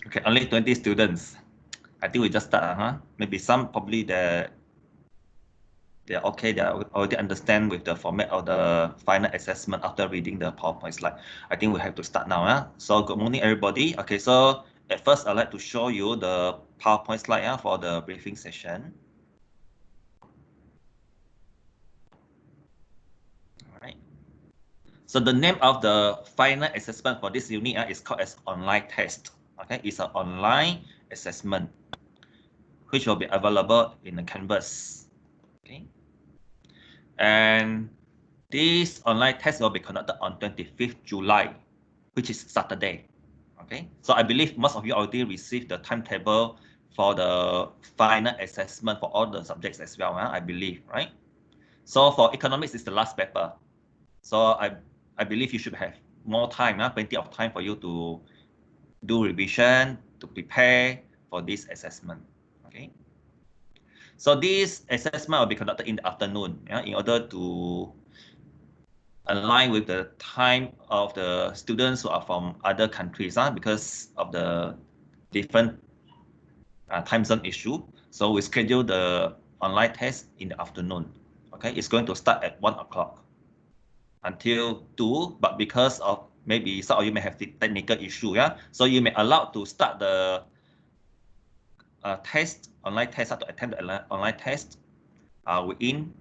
Okay, only 20 students. I think we just start, Maybe some probably they're okay, they already understand with the format of the final assessment after reading the PowerPoint slide. I think we have to start now. So good morning, everybody. Okay, so at first I'd like to show you the PowerPoint slide for the briefing session. All right. So the name of the final assessment for this unit is called as online test. Okay, it's an online assessment which will be available in the Canvas. Okay. And this online test will be conducted on 25th July, which is Saturday. Okay, so I believe most of you already received the timetable for the final assessment for all the subjects as well, I believe, right? So for economics, it's the last paper. So I believe you should have more time, plenty of time for you to do revision, to prepare for this assessment. Okay. So this assessment will be conducted in the afternoon, in order to align with the time of the students who are from other countries, because of the different time zone issue. So we schedule the online test in the afternoon. Okay, it's going to start at 1 o'clock until 2, but because of maybe some of you may have the technical issue, so you may allow to start the online test, to attend the online test within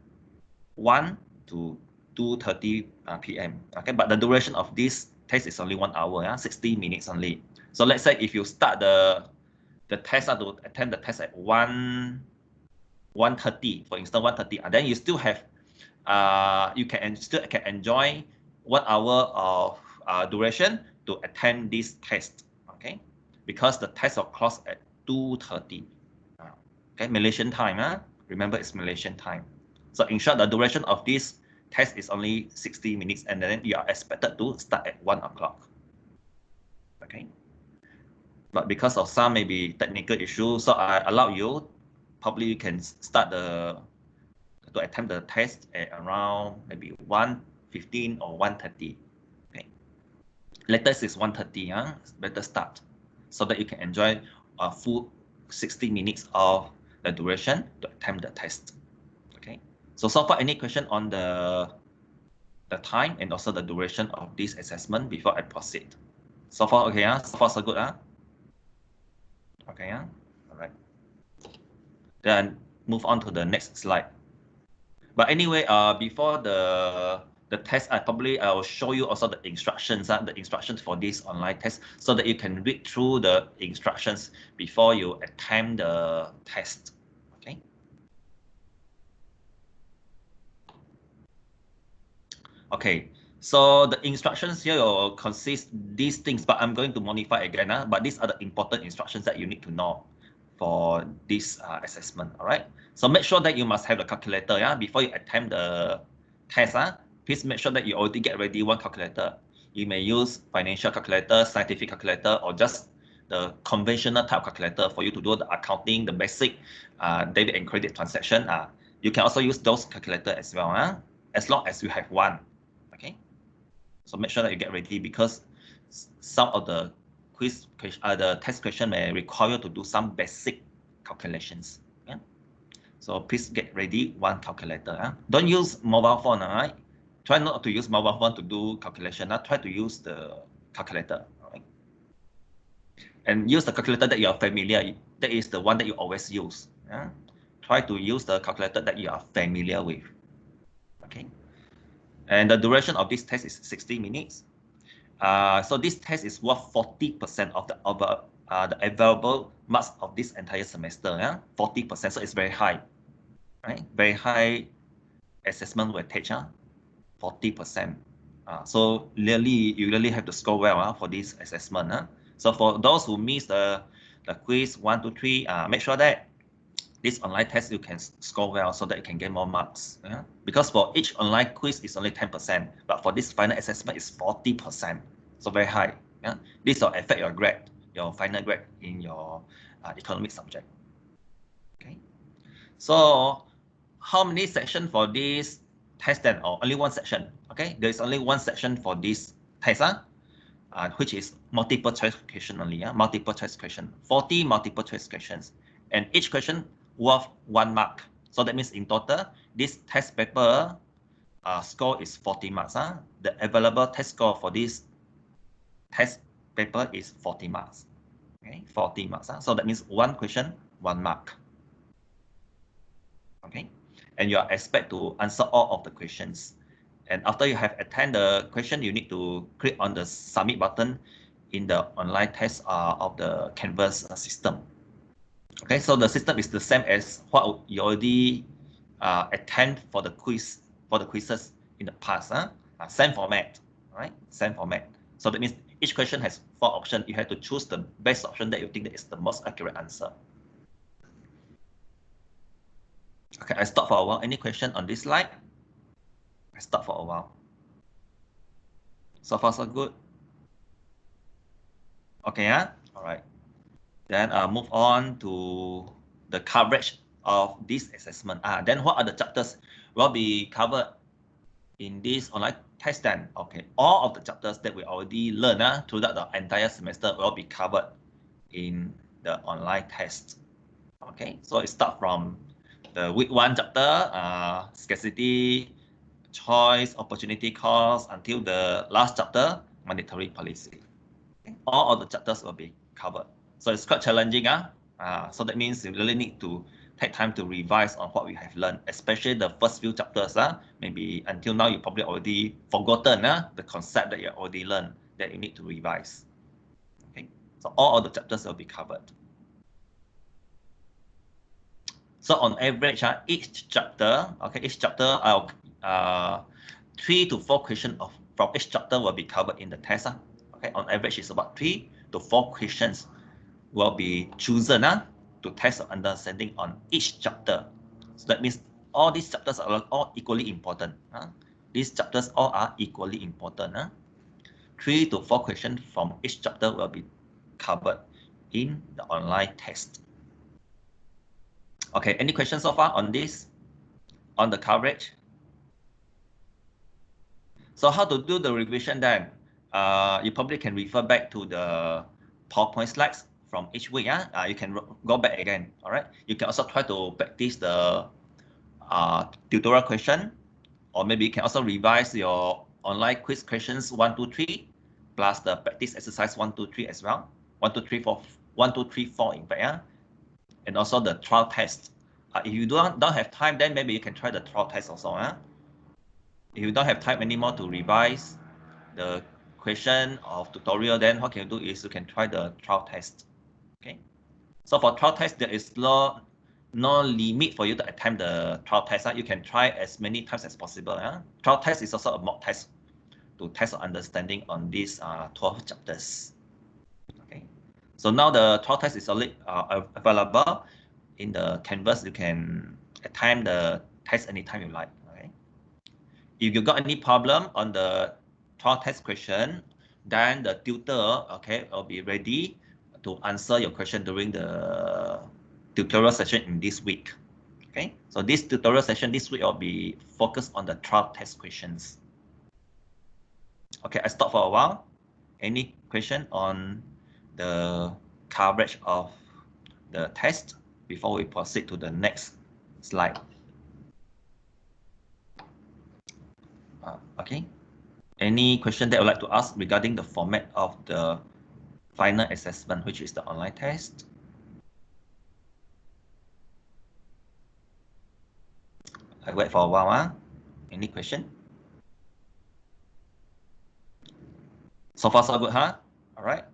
1 to 2:30 p.m. Okay, but the duration of this test is only 1 hour, 60 minutes only. So let's say if you start the test to attend the test at 1:30, for instance, 1:30, and then you still have you can enjoy 1 hour of duration to attend this test. Okay, because the test will close at 2:30. Okay, Malaysian time. Remember, it's Malaysian time. So in short, the duration of this test is only 60 minutes, and then you are expected to start at 1 o'clock. Okay. But because of some maybe technical issues, so I allow you, probably you can start to attempt the test at around maybe 1:15 or 1:30. Okay. Latest is 1:30, better start, so that you can enjoy a full 60 minutes of the duration to attempt the test. Okay. So far, any question on the time and also the duration of this assessment before I proceed? So far, okay, so far so good, Okay, all right. Then move on to the next slide. But anyway, before the test, I will show you also the instructions, for this online test, so that you can read through the instructions before you attempt the test. Okay. Okay. So the instructions here will consist these things, but I'm going to modify again. But these are the important instructions that you need to know for this assessment. All right. So make sure that you must have the calculator, before you attempt the test. Please make sure that you already get ready one calculator. You may use financial calculator, scientific calculator, or just the conventional type calculator for you to do the accounting, the basic debit and credit transaction. You can also use those calculator as well, as long as you have one. Okay. So make sure that you get ready, because some of the the test question may require you to do some basic calculations. Yeah? So please get ready one calculator. Don't use mobile phone. All right? Try not to use mobile phone to do calculation. Try to use the calculator. All right? And use the calculator that you are familiar. That is the one that you always use. Yeah? Try to use the calculator that you are familiar with. Okay. And the duration of this test is 60 minutes. So this test is worth 40% of the available marks of this entire semester. 40%, so it's very high, right? Very high assessment weightage, 40%. So really, you really have to score well for this assessment. So for those who miss the quiz 1, 2, 3, make sure that this online test you can score well, so that you can get more marks. Because for each online quiz is only 10%, but for this final assessment is 40%, so very high. This will affect your grade, your final grade in your economic subject. Okay. So how many sections for this test then? Or only one section? Okay, there is only one section for this test. which is multiple choice question only, multiple choice question, 40 multiple choice questions, and each question worth 1 mark. So that means in total, this test paper score is 40 marks. The available test score for this test paper is 40 marks. Okay, 40 marks. So that means 1 question, 1 mark. Okay, and you are expected to answer all of the questions. And after you have attended the question, you need to click on the submit button in the online test of the Canvas system. Okay, so the system is the same as what you already attend for the quizzes in the past. Same format, right? Same format. So that means each question has 4 options. You have to choose the best option that you think that is the most accurate answer. Okay, I stop for a while. Any question on this slide? I stop for a while. So far, so good. Okay, all right. Then move on to the coverage of this assessment. Then what are the chapters will be covered in this online test then? Okay, all of the chapters that we already learned throughout the entire semester will be covered in the online test. Okay, so it starts from the week 1 chapter, scarcity, choice, opportunity cost, until the last chapter, monetary policy. Okay. All of the chapters will be covered. So it's quite challenging. So that means you really need to take time to revise on what we have learned, especially the first few chapters. Maybe until now you probably already forgotten the concept that you already learned that you need to revise. Okay, so all of the chapters will be covered. So on average, each chapter, each chapter, 3 to 4 questions from each chapter will be covered in the test. Okay, on average, it's about 3 to 4 questions will be chosen to test your understanding on each chapter. So that means all these chapters are all equally important. These chapters all are equally important. 3 to 4 questions from each chapter will be covered in the online test. Okay, any questions so far on this, on the coverage? So how to do the revision then? You probably can refer back to the PowerPoint slides from each week. You can go back again. All right. You can also try to practice the tutorial question, or maybe you can also revise your online quiz questions 1, 2, 3, plus the practice exercise 1, 2, 3 as well. 1, 2, 3, 4, 1, 2, 3, 4 in fact. And also the trial test. If you don't have time, then maybe you can try the trial test also. If you don't have time anymore to revise the question of tutorial, then what can you do is you can try the trial test. Okay. So for trial test, there is no limit for you to attempt the trial test. You can try as many times as possible. Trial test is also a mock test to test your understanding on these 12 chapters. Okay. So now the trial test is already available in the Canvas. You can attempt the test anytime you like. Okay. If you got any problem on the trial test question, then the tutor, will be ready to answer your question during the tutorial session in this week. Okay, so this tutorial session this week will be focused on the trial test questions. Okay, I stop for a while. Any question on the coverage of the test before we proceed to the next slide? Okay. Any question that I would like to ask regarding the format of the final assessment, which is the online test? I wait for a while. Any question? So far, so good, All right.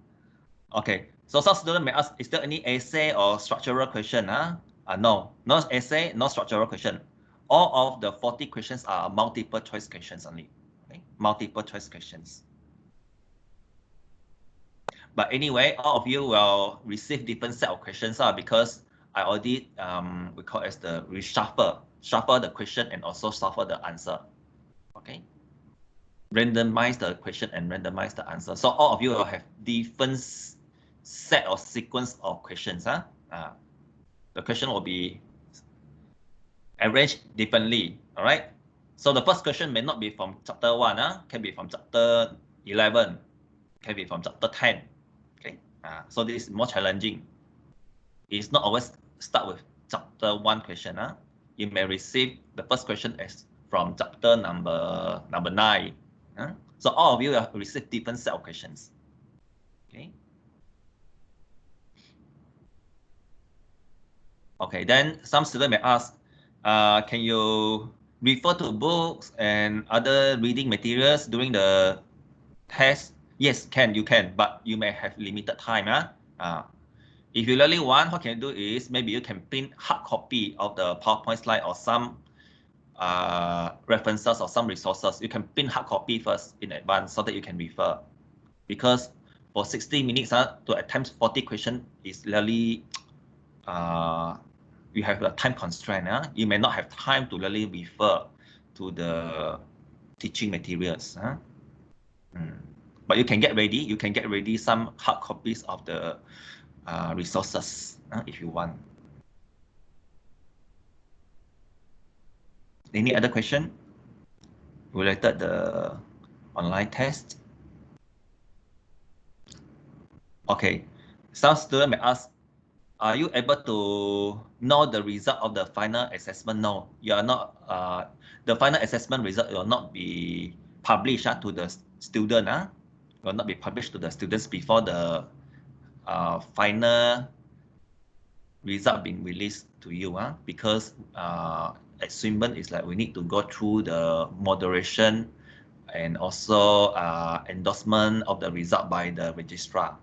Okay. So some students may ask, is there any essay or structural question? No essay, no structural question. All of the 40 questions are multiple choice questions only. Okay? Multiple choice questions. But anyway, all of you will receive different set of questions because I already we call it as the shuffle the question and also shuffle the answer. Okay. Randomize the question and randomize the answer. So all of you will have different set or sequence of questions. The question will be arranged differently. All right. So the first question may not be from chapter 1. Can be from chapter 11. can be from chapter 10. Okay, so this is more challenging. It's not always start with chapter 1 question. You may receive the first question as from chapter number 9. So all of you have received different set of questions. Okay. Okay, then some students may ask, can you refer to books and other reading materials during the test? Yes, you can, but you may have limited time. If you really want, what can you do is maybe you can print hard copy of the PowerPoint slide or some references or some resources. You can print hard copy first in advance so that you can refer. Because for 60 minutes to attempt 40 questions is really you have a time constraint. You may not have time to really refer to the teaching materials. But you can get ready. You can get ready some hard copies of the resources if you want. Any other question related the online test? Okay, some students may ask, are you able to know the result of the final assessment? No, you are not. The final assessment result will not be published to the student. Will not be published to the students before the final result being released to you. Because at Swinburne is like we need to go through the moderation and also endorsement of the result by the registrar.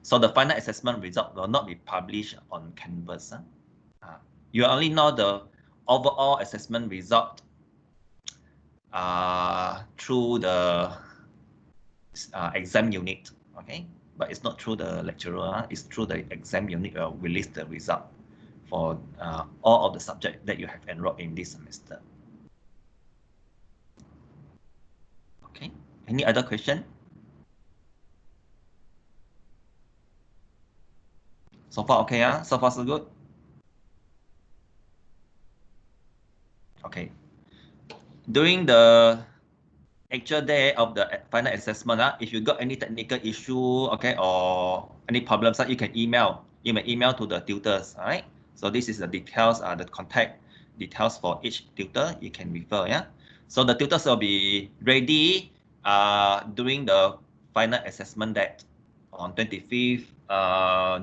So the final assessment result will not be published on Canvas. You only know the overall assessment result through the exam unit, okay? But it's not through the lecturer. It's through the exam unit will release the result for all of the subjects that you have enrolled in this semester. Okay. Any other question? So far, okay, so far so good. Okay. During the actual day of the final assessment, if you got any technical issue, okay, or any problems, you can email. You may email to the tutors, all right? So this is the details, the contact details for each tutor you can refer, So the tutors will be ready during the final assessment date on 25th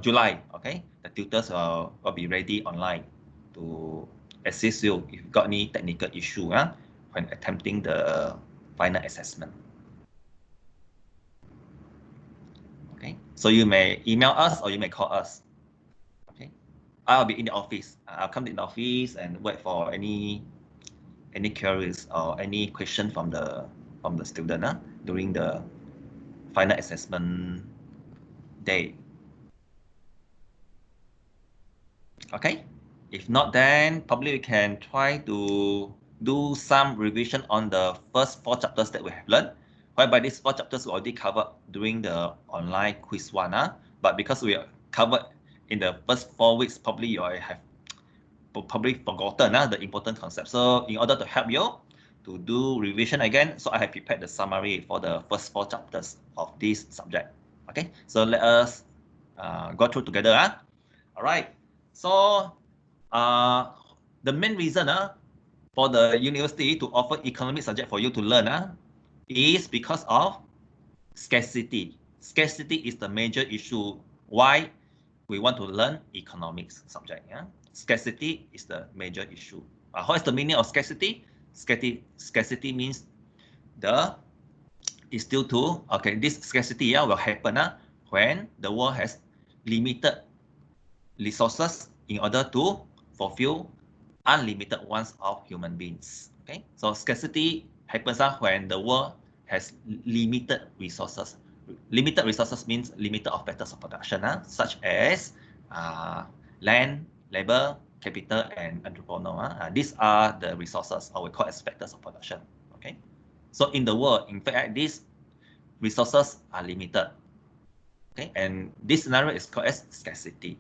July, okay? The tutors will be ready online to assist you if you got any technical issue when attempting the final assessment. Okay, so you may email us or you may call us. Okay, I'll be in the office. I'll come to the office and wait for any queries or any question from the student during the final assessment day. Okay, if not, then probably we can try to do some revision on the first 4 chapters that we have learned, whereby these 4 chapters were already covered during the online quiz 1. But because we covered in the first 4 weeks, probably you have forgotten the important concepts. So in order to help you to do revision again, so I have prepared the summary for the first 4 chapters of this subject. Okay, so let us go through together. All right. So the main reason for the university to offer economic subject for you to learn is because of scarcity. Scarcity is the major issue why we want to learn economics subject. Scarcity is the major issue. What is the meaning of scarcity? Scarcity means is due to, okay, this scarcity will happen when the world has limited resources in order to fulfill unlimited wants of human beings. Okay, so scarcity happens when the world has limited resources. Limited resources means limited of factors of production, such as land, labor, capital, and entrepreneur. These are the resources, or we call as factors of production. Okay, so in the world, in fact, these resources are limited. Okay, and this scenario is called as scarcity.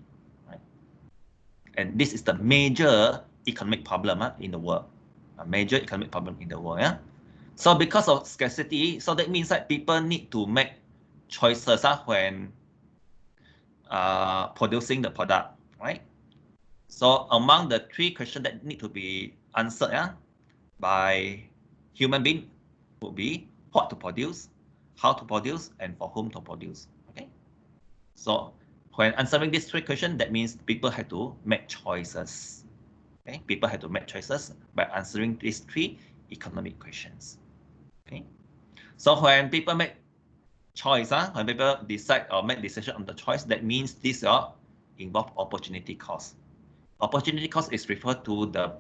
And this is the major economic problem in the world. A major economic problem in the world. So because of scarcity, so that means that people need to make choices when producing the product, right? So among the 3 questions that need to be answered by human being would be what to produce, how to produce, and for whom to produce. Okay. So when answering these 3 questions, that means people have to make choices. Okay. People have to make choices by answering these 3 economic questions. Okay. So when people make choice, when people decide or make decision on the choice, that means these are involve opportunity cost. Opportunity cost is referred to the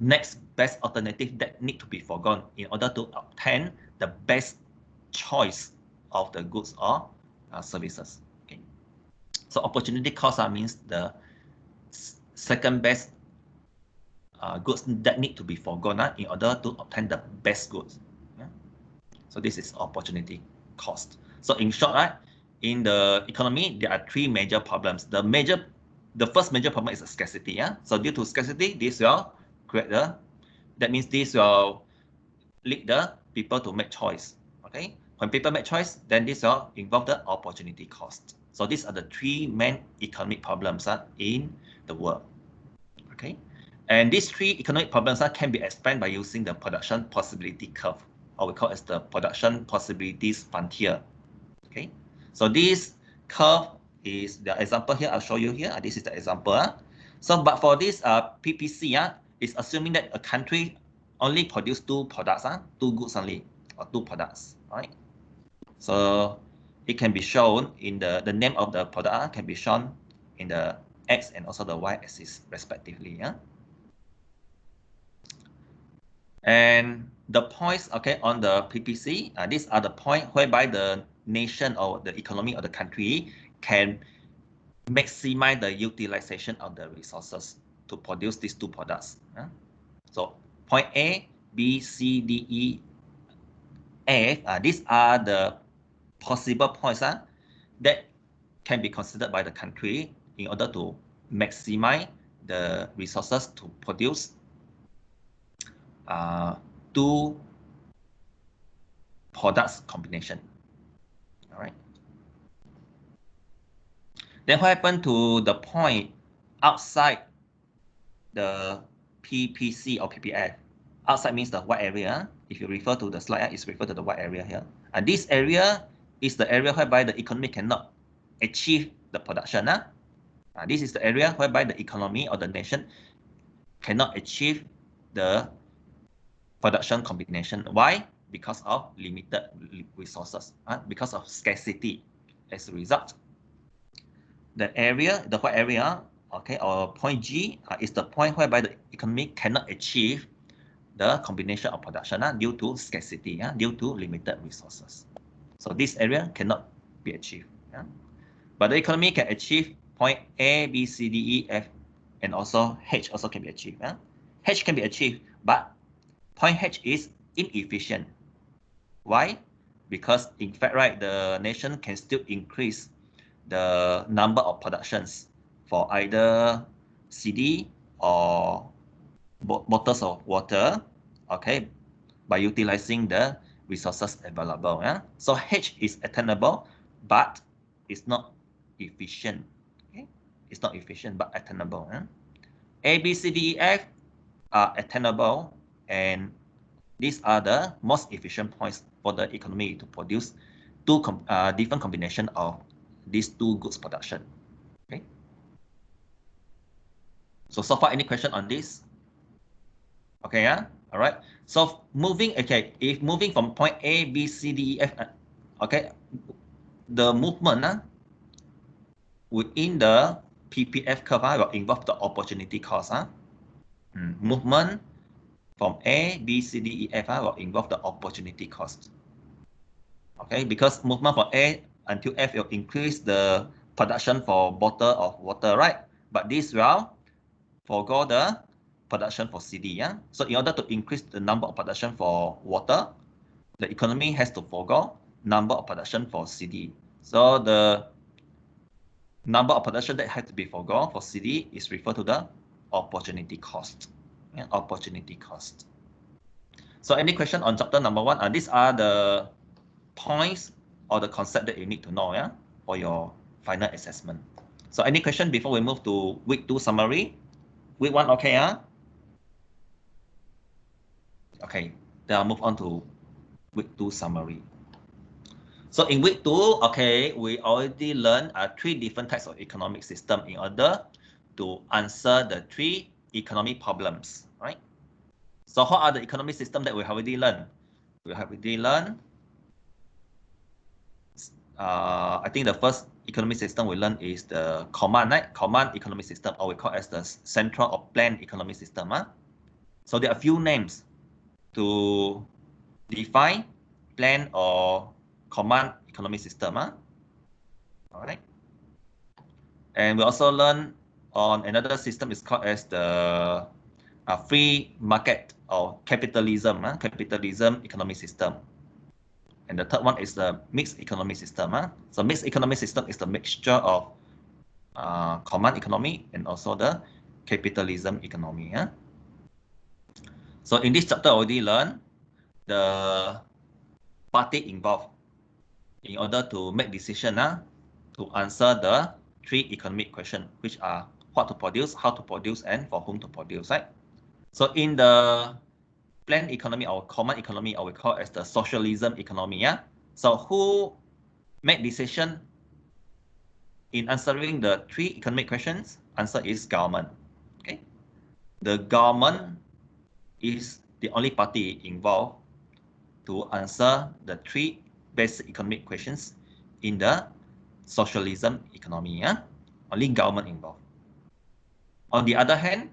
next best alternative that need to be forgone in order to obtain the best choice of the goods or services. Okay. So opportunity cost means the second best goods that need to be forgone in order to obtain the best goods. Yeah? So this is opportunity cost. So in short, in the economy, there are 3 major problems. The first major problem is scarcity. Yeah. So due to scarcity, this will create that means this will lead the people to make choice. Okay. When people make choice, then this will involve the opportunity cost. So these are the 3 main economic problems in the world. Okay. And these 3 economic problems can be explained by using the production possibility curve, or we call it as the production possibilities frontier. Okay. So this curve is the example here. I'll show you here. This is the example. So, but for this PPC, it's assuming that a country only produce 2 products, 2 goods only, or 2 products, right? So it can be shown in the name of the product can be shown in the X and also the Y axis respectively. And the points, okay, on the PPC, these are the points whereby the nation or the economy of the country can maximize the utilization of the resources to produce these 2 products. So point A, B, C, D, E, F, these are the possible points that can be considered by the country in order to maximize the resources to produce 2 products combination. All right. Then what happened to the point outside the PPC or PPF? Outside means the white area. If you refer to the slide, it's referred to the white area here. And this area is the area whereby the economy cannot achieve the production. This is the area whereby the economy or the nation cannot achieve the production combination. Why? Because of limited resources, because of scarcity. As a result, the white area, okay, or point G is the point whereby the economy cannot achieve the combination of production due to scarcity, due to limited resources. So this area cannot be achieved. But the economy can achieve point A, B, C, D, E, F, and also H also can be achieved. H can be achieved, but point H is inefficient. Why? Because in fact, right, the nation can still increase the number of productions for either CD or bottles of water, okay, by utilizing the resources available. So H is attainable, but it's not efficient. Okay, it's not efficient but attainable. A, B, C, D, E, F are attainable, and these are the most efficient points for the economy to produce 2 different combination of these 2 goods production. Okay. So far, any question on this? Okay, all right. So moving, okay, if moving from point A, B, C, D, E, F, okay, the movement within the PPF curve will involve the opportunity cost. Movement from A, B, C, D, E, F will involve the opportunity cost. Okay, because movement from A until F will increase the production for bottle of water, right? But this will forego the production for CD. So in order to increase the number of production for water, the economy has to forego number of production for CD. So the number of production that has to be forgone for CD is referred to the opportunity cost. Opportunity cost. So any question on chapter number 1? These are the points or the concept that you need to know, yeah, for your final assessment. So any question before we move to week 2 summary? Week 1, okay, huh? Okay, then I'll move on to week 2 summary. So in week 2, okay, we already learned 3 different types of economic system in order to answer the 3 economic problems, right? So what are the economic system that we have already learned? We have already learned, I think the first economic system we learned is the command, right? Command economic system, or we call as the central or planned economic system. Huh? So there are a few names to define plan or command economic system. Huh? All right. And we also learn on another system is called as the free market or capitalism, capitalism economic system. And the third one is the mixed economic system. So mixed economic system is the mixture of command economy and also the capitalism economy. So in this chapter, already learned the party involved in order to make decision to answer the 3 economic questions, which are what to produce, how to produce, and for whom to produce, right? So in the planned economy or common economy, or we call it as the socialism economy, So who make decision in answering the 3 economic questions? Answer is government. Okay, the government is the only party involved to answer the 3 basic economic questions in the socialism economy. Only government involved. On the other hand,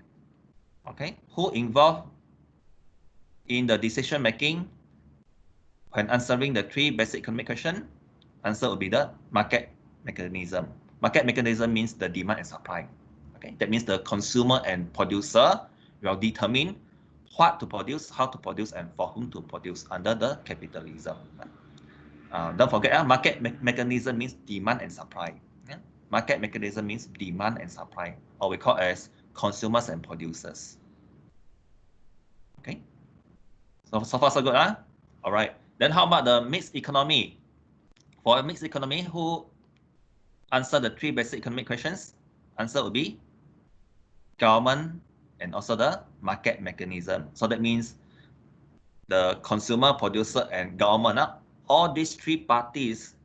okay, who involved in the decision making when answering the 3 basic economic questions? Answer will be the market mechanism. Market mechanism means the demand and supply. Okay, that means the consumer and producer will determine what to produce, how to produce, and for whom to produce under the capitalism. Don't forget, market mechanism means demand and supply. Market mechanism means demand and supply, or we call as consumers and producers. Okay, so far so good, All right. Then how about the mixed economy? For a mixed economy, who answer the 3 basic economic questions? Answer will be government and also the market mechanism. So that means the consumer, producer, and government, all these 3 parties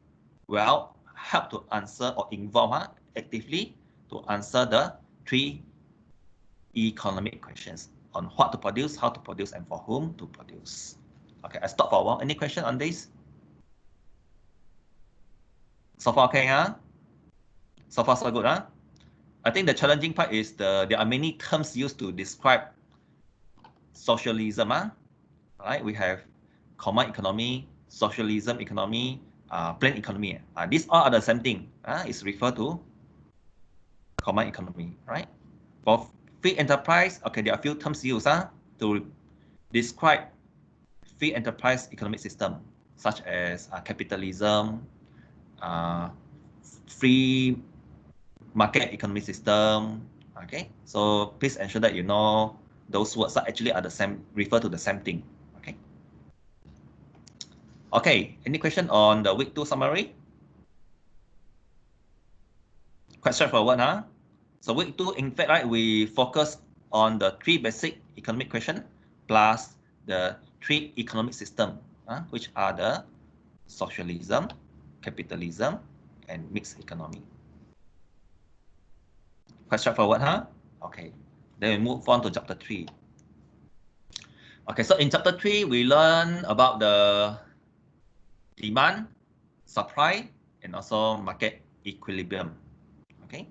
will help to answer or involve actively to answer the 3 economic questions on what to produce, how to produce, and for whom to produce. Okay, I stop for a while. Any question on this? So far okay, So far so good, I think the challenging part is there are many terms used to describe socialism, right? We have common economy, socialism economy, planned economy. These all are the same thing. It's referred to common economy, right? For free enterprise, okay, there are a few terms used to describe free enterprise economic system, such as capitalism, free market economic system. Okay, so please ensure that you know those words are actually the same, refer to the same thing. Okay. Okay, any question on the week 2 summary? Quite straightforward, So week 2, in fact, right, we focus on the 3 basic economic questions plus the 3 economic system, which are the socialism, capitalism, and mixed economy. Quite straightforward, Okay, then we move on to chapter 3. Okay, so in chapter 3, we learn about the demand, supply, and also market equilibrium. Okay,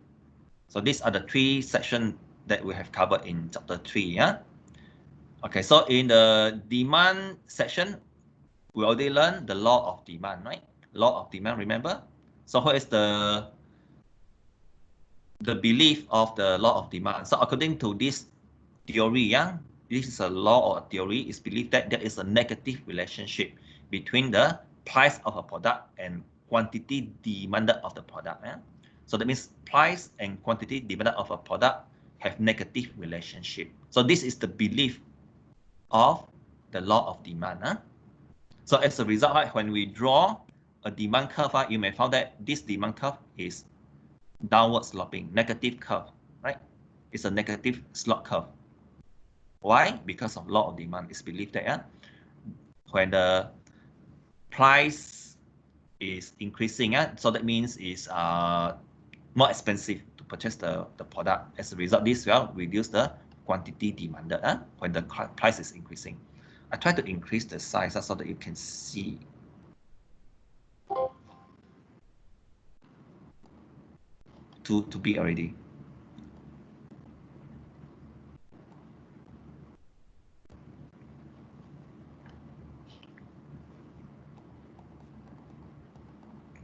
so these are the 3 sections that we have covered in chapter 3. Okay, so in the demand section, we already learned the law of demand, right? Law of demand, remember? So what is the belief of the law of demand? So according to this theory, this is a law or a theory, is believed that there is a negative relationship between the price of a product and quantity demanded of the product. So that means price and quantity demanded of a product have negative relationship. So this is the belief of the law of demand. So as a result, when we draw a demand curve, you may find that this demand curve is downward sloping, negative curve, right? It's a negative slope curve. Why? Because of law of demand. It's believed that when the price is increasing, so that means it's more expensive to purchase the product. As a result, this will reduce the quantity demanded when the price is increasing. I try to increase the size so that you can see. Too big already.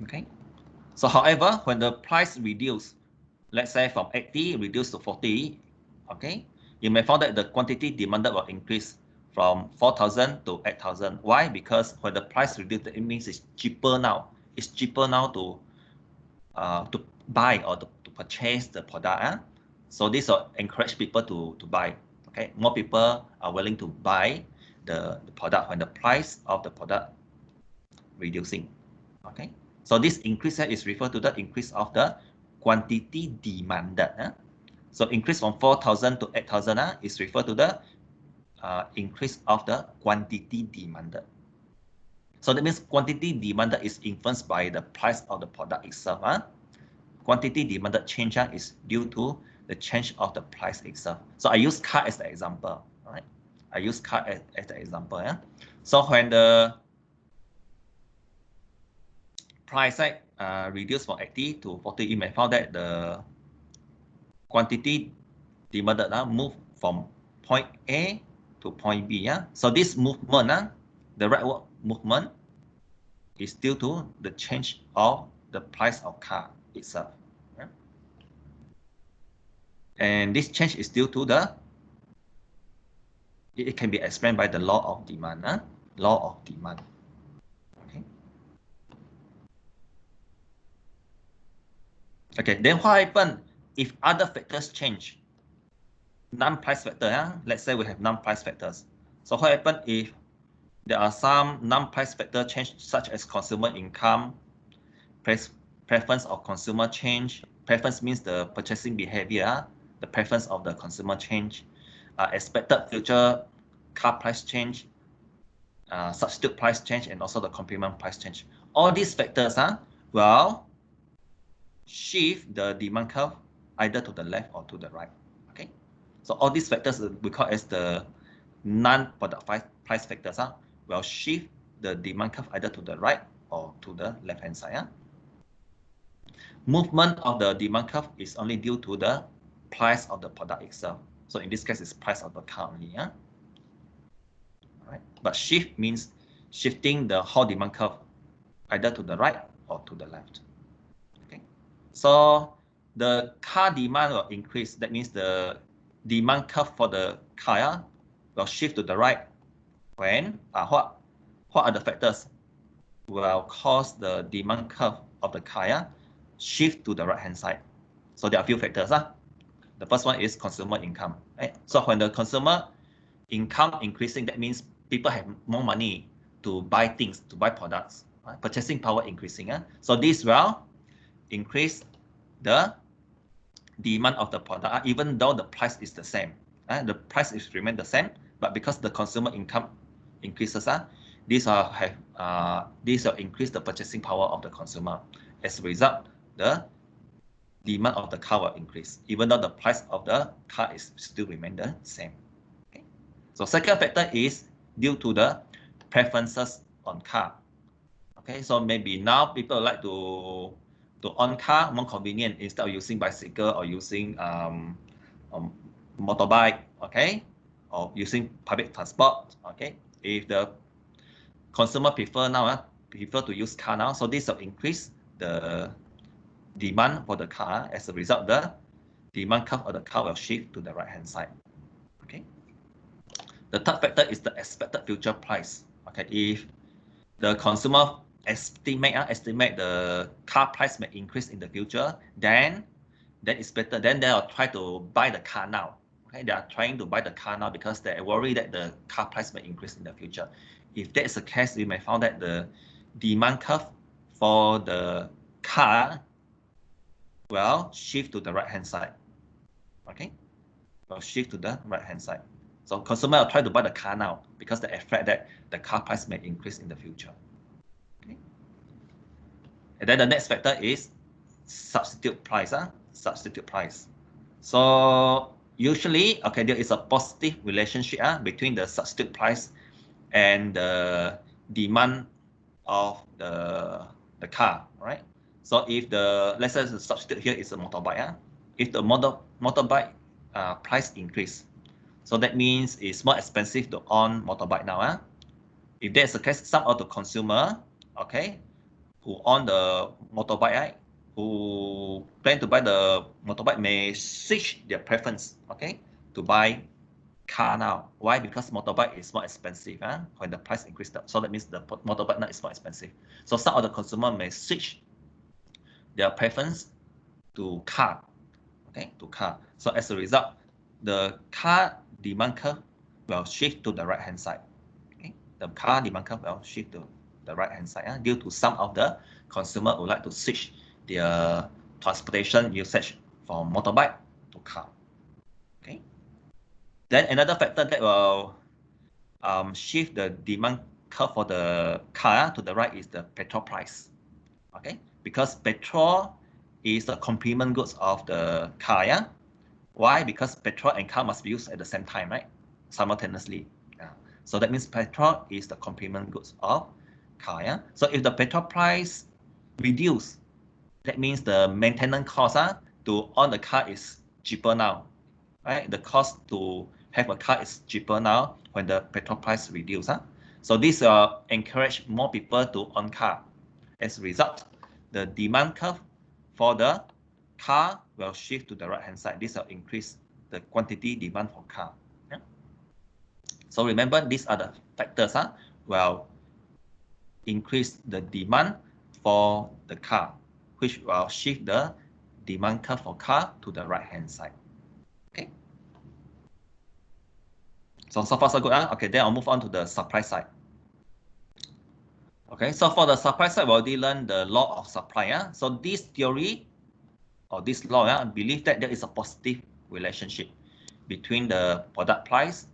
Okay. So however, when the price reduce, let's say from 80 reduced to 40, okay, you may find that the quantity demanded will increase from 4,000 to 8,000. Why? Because when the price reduced, it means it's cheaper now. It's cheaper now to buy or to purchase the product. So this will encourage people to buy. Okay, more people are willing to buy the product when the price of the product reducing. Okay, so this increase is referred to the increase of the quantity demanded. So increase from 4,000 to 8,000 is referred to the increase of the quantity demanded. So that means quantity demanded is influenced by the price of the product itself. Quantity demanded change is due to the change of the price itself. So I use car as the example. Right? I use car as the example. So when the price reduced from 80 to 40, you may find that the quantity demanded move from point A to point B. So this movement, the rightward movement, is due to the change of the price of car itself. And this change is due to it can be explained by the law of demand. Law of demand. Okay. Okay, then what happens if other factors change? Non-price factor, let's say we have non-price factors. So what happens if there are some non-price factor change, such as consumer income, preference of consumer change. Preference means the purchasing behavior, the preference of the consumer change, expected future car price change, substitute price change, and also the complement price change. All these factors will shift the demand curve either to the left or to the right. Okay, so all these factors we call as the non-product price factors will shift the demand curve either to the right or to the left-hand side. Movement of the demand curve is only due to the price of the product itself. So in this case, it's price of the car only. All right. But shift means shifting the whole demand curve either to the right or to the left. Okay. So the car demand will increase. That means the demand curve for the car will shift to the right when what are the factors will cause the demand curve of the car shift to the right hand side. So there are a few factors. The first one is consumer income. Right? So when the consumer income increasing, that means people have more money to buy things, to buy products. Right? Purchasing power increasing. So this will increase the demand of the product, even though the price is the same. The price is remain the same, but because the consumer income increases, this will increase the purchasing power of the consumer. As a result, the demand of the car will increase, even though the price of the car is still remain the same. Okay. So second factor is due to the preferences on car. Okay, so maybe now people like to own car more convenient instead of using bicycle or using motorbike. Okay, or using public transport. Okay, if the consumer prefer to use car now, so this will increase the demand for the car. As a result, the demand curve of the car will shift to the right hand side. Okay. The third factor is the expected future price. Okay, if the consumer estimate the car price may increase in the future, then it's better. Then they will try to buy the car now. Okay, they are trying to buy the car now because they are worried that the car price may increase in the future. If that is the case, you may find that the demand curve for the car will shift to the right-hand side. Okay, will shift to the right-hand side. So consumer will try to buy the car now because they afraid that the car price may increase in the future. Okay. And then the next factor is substitute price. Substitute price. So usually, okay, there is a positive relationship between the substitute price and the demand of the car, right? So if let's say the substitute here is a motorbike, if the motorbike price increase, so that means it's more expensive to own motorbike now. If that's the case, some of the consumer, okay, who own the motorbike, right, who plan to buy the motorbike may switch their preference, okay, to buy car now. Why? Because motorbike is more expensive when the price increased. So that means the motorbike now is more expensive. So some of the consumer may switch their preference to car, okay, to car. So as a result, the car demand curve will shift to the right-hand side. Okay, the car demand curve will shift to the right-hand side due to some of the consumer would like to switch their transportation usage from motorbike to car. Okay. Then another factor that will shift the demand curve for the car to the right is the petrol price. Okay, because petrol is the complement goods of the car. Yeah. Why? Because petrol and car must be used at the same time, right? Simultaneously. So that means petrol is the complement goods of car. Yeah. So if the petrol price reduce, that means the maintenance cost to own the car is cheaper now, right? The cost to have a car is cheaper now when the petrol price reduce. So this will encourage more people to own car. As a result, the demand curve for the car will shift to the right-hand side. This will increase the quantity demand for car. Yeah? So remember, these are the factors will increase the demand for the car, which will shift the demand curve for car to the right-hand side. Okay. So far so good. Okay, then I'll move on to the supply side. Okay, so for the supply side, we already learned the law of supply. So this theory or this law believe that there is a positive relationship between the product price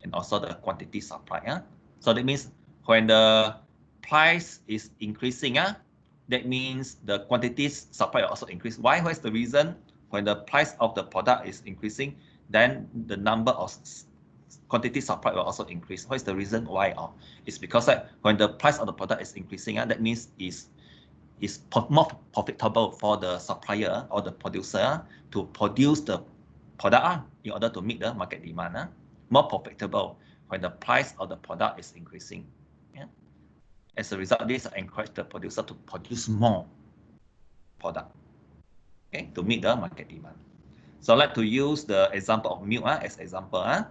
and also the quantity supply. So that means when the price is increasing, that means the quantities supply will also increase. Why? What is the reason? When the price of the product is increasing, then the number of quantity supply will also increase. What is the reason why? It's because when the price of the product is increasing, that means is more profitable for the supplier or the producer to produce the product in order to meet the market demand. More profitable when the price of the product is increasing. Yeah. As a result, this encourages the producer to produce more product, okay, to meet the market demand. So I'd like to use the example of milk as example. I'd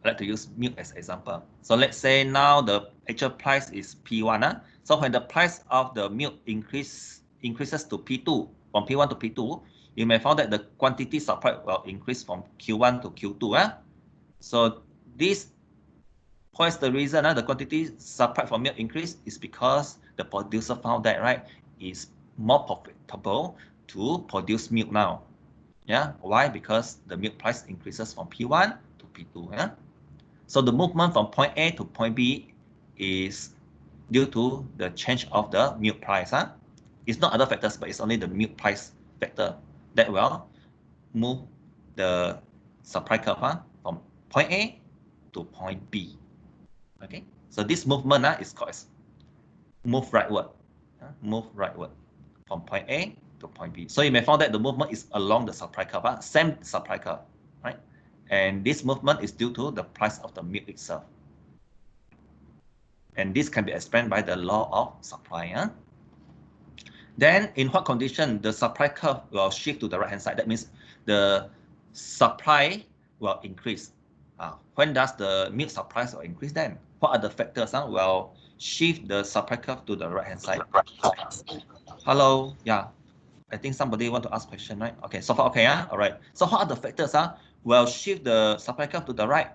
like to use milk as example. So let's say now the actual price is P1. So when the price of the milk increases to P2, from P1 to P2, you may find that the quantity supply will increase from Q1 to Q2. So this, what is the reason the quantity supply for milk increase is because the producer found that, right, is more profitable to produce milk now. Yeah, why? Because the milk price increases from P1 to P2. So the movement from point A to point B is due to the change of the milk price. It's not other factors, but it's only the milk price factor that will move the supply curve from point A to point B. Okay, so this movement is called as move rightward. Move rightward from point A to point B. So you may find that the movement is along the supply curve, same supply curve, right? And this movement is due to the price of the milk itself. And this can be explained by the law of supply. Then in what condition the supply curve will shift to the right-hand side? That means the supply will increase. When does the milk supply will increase then? What are the factors will shift the supply curve to the right-hand side? Hello, yeah. I think somebody want to ask question, right? Okay, so far okay, all right. So what are the factors will shift the supply curve to the right?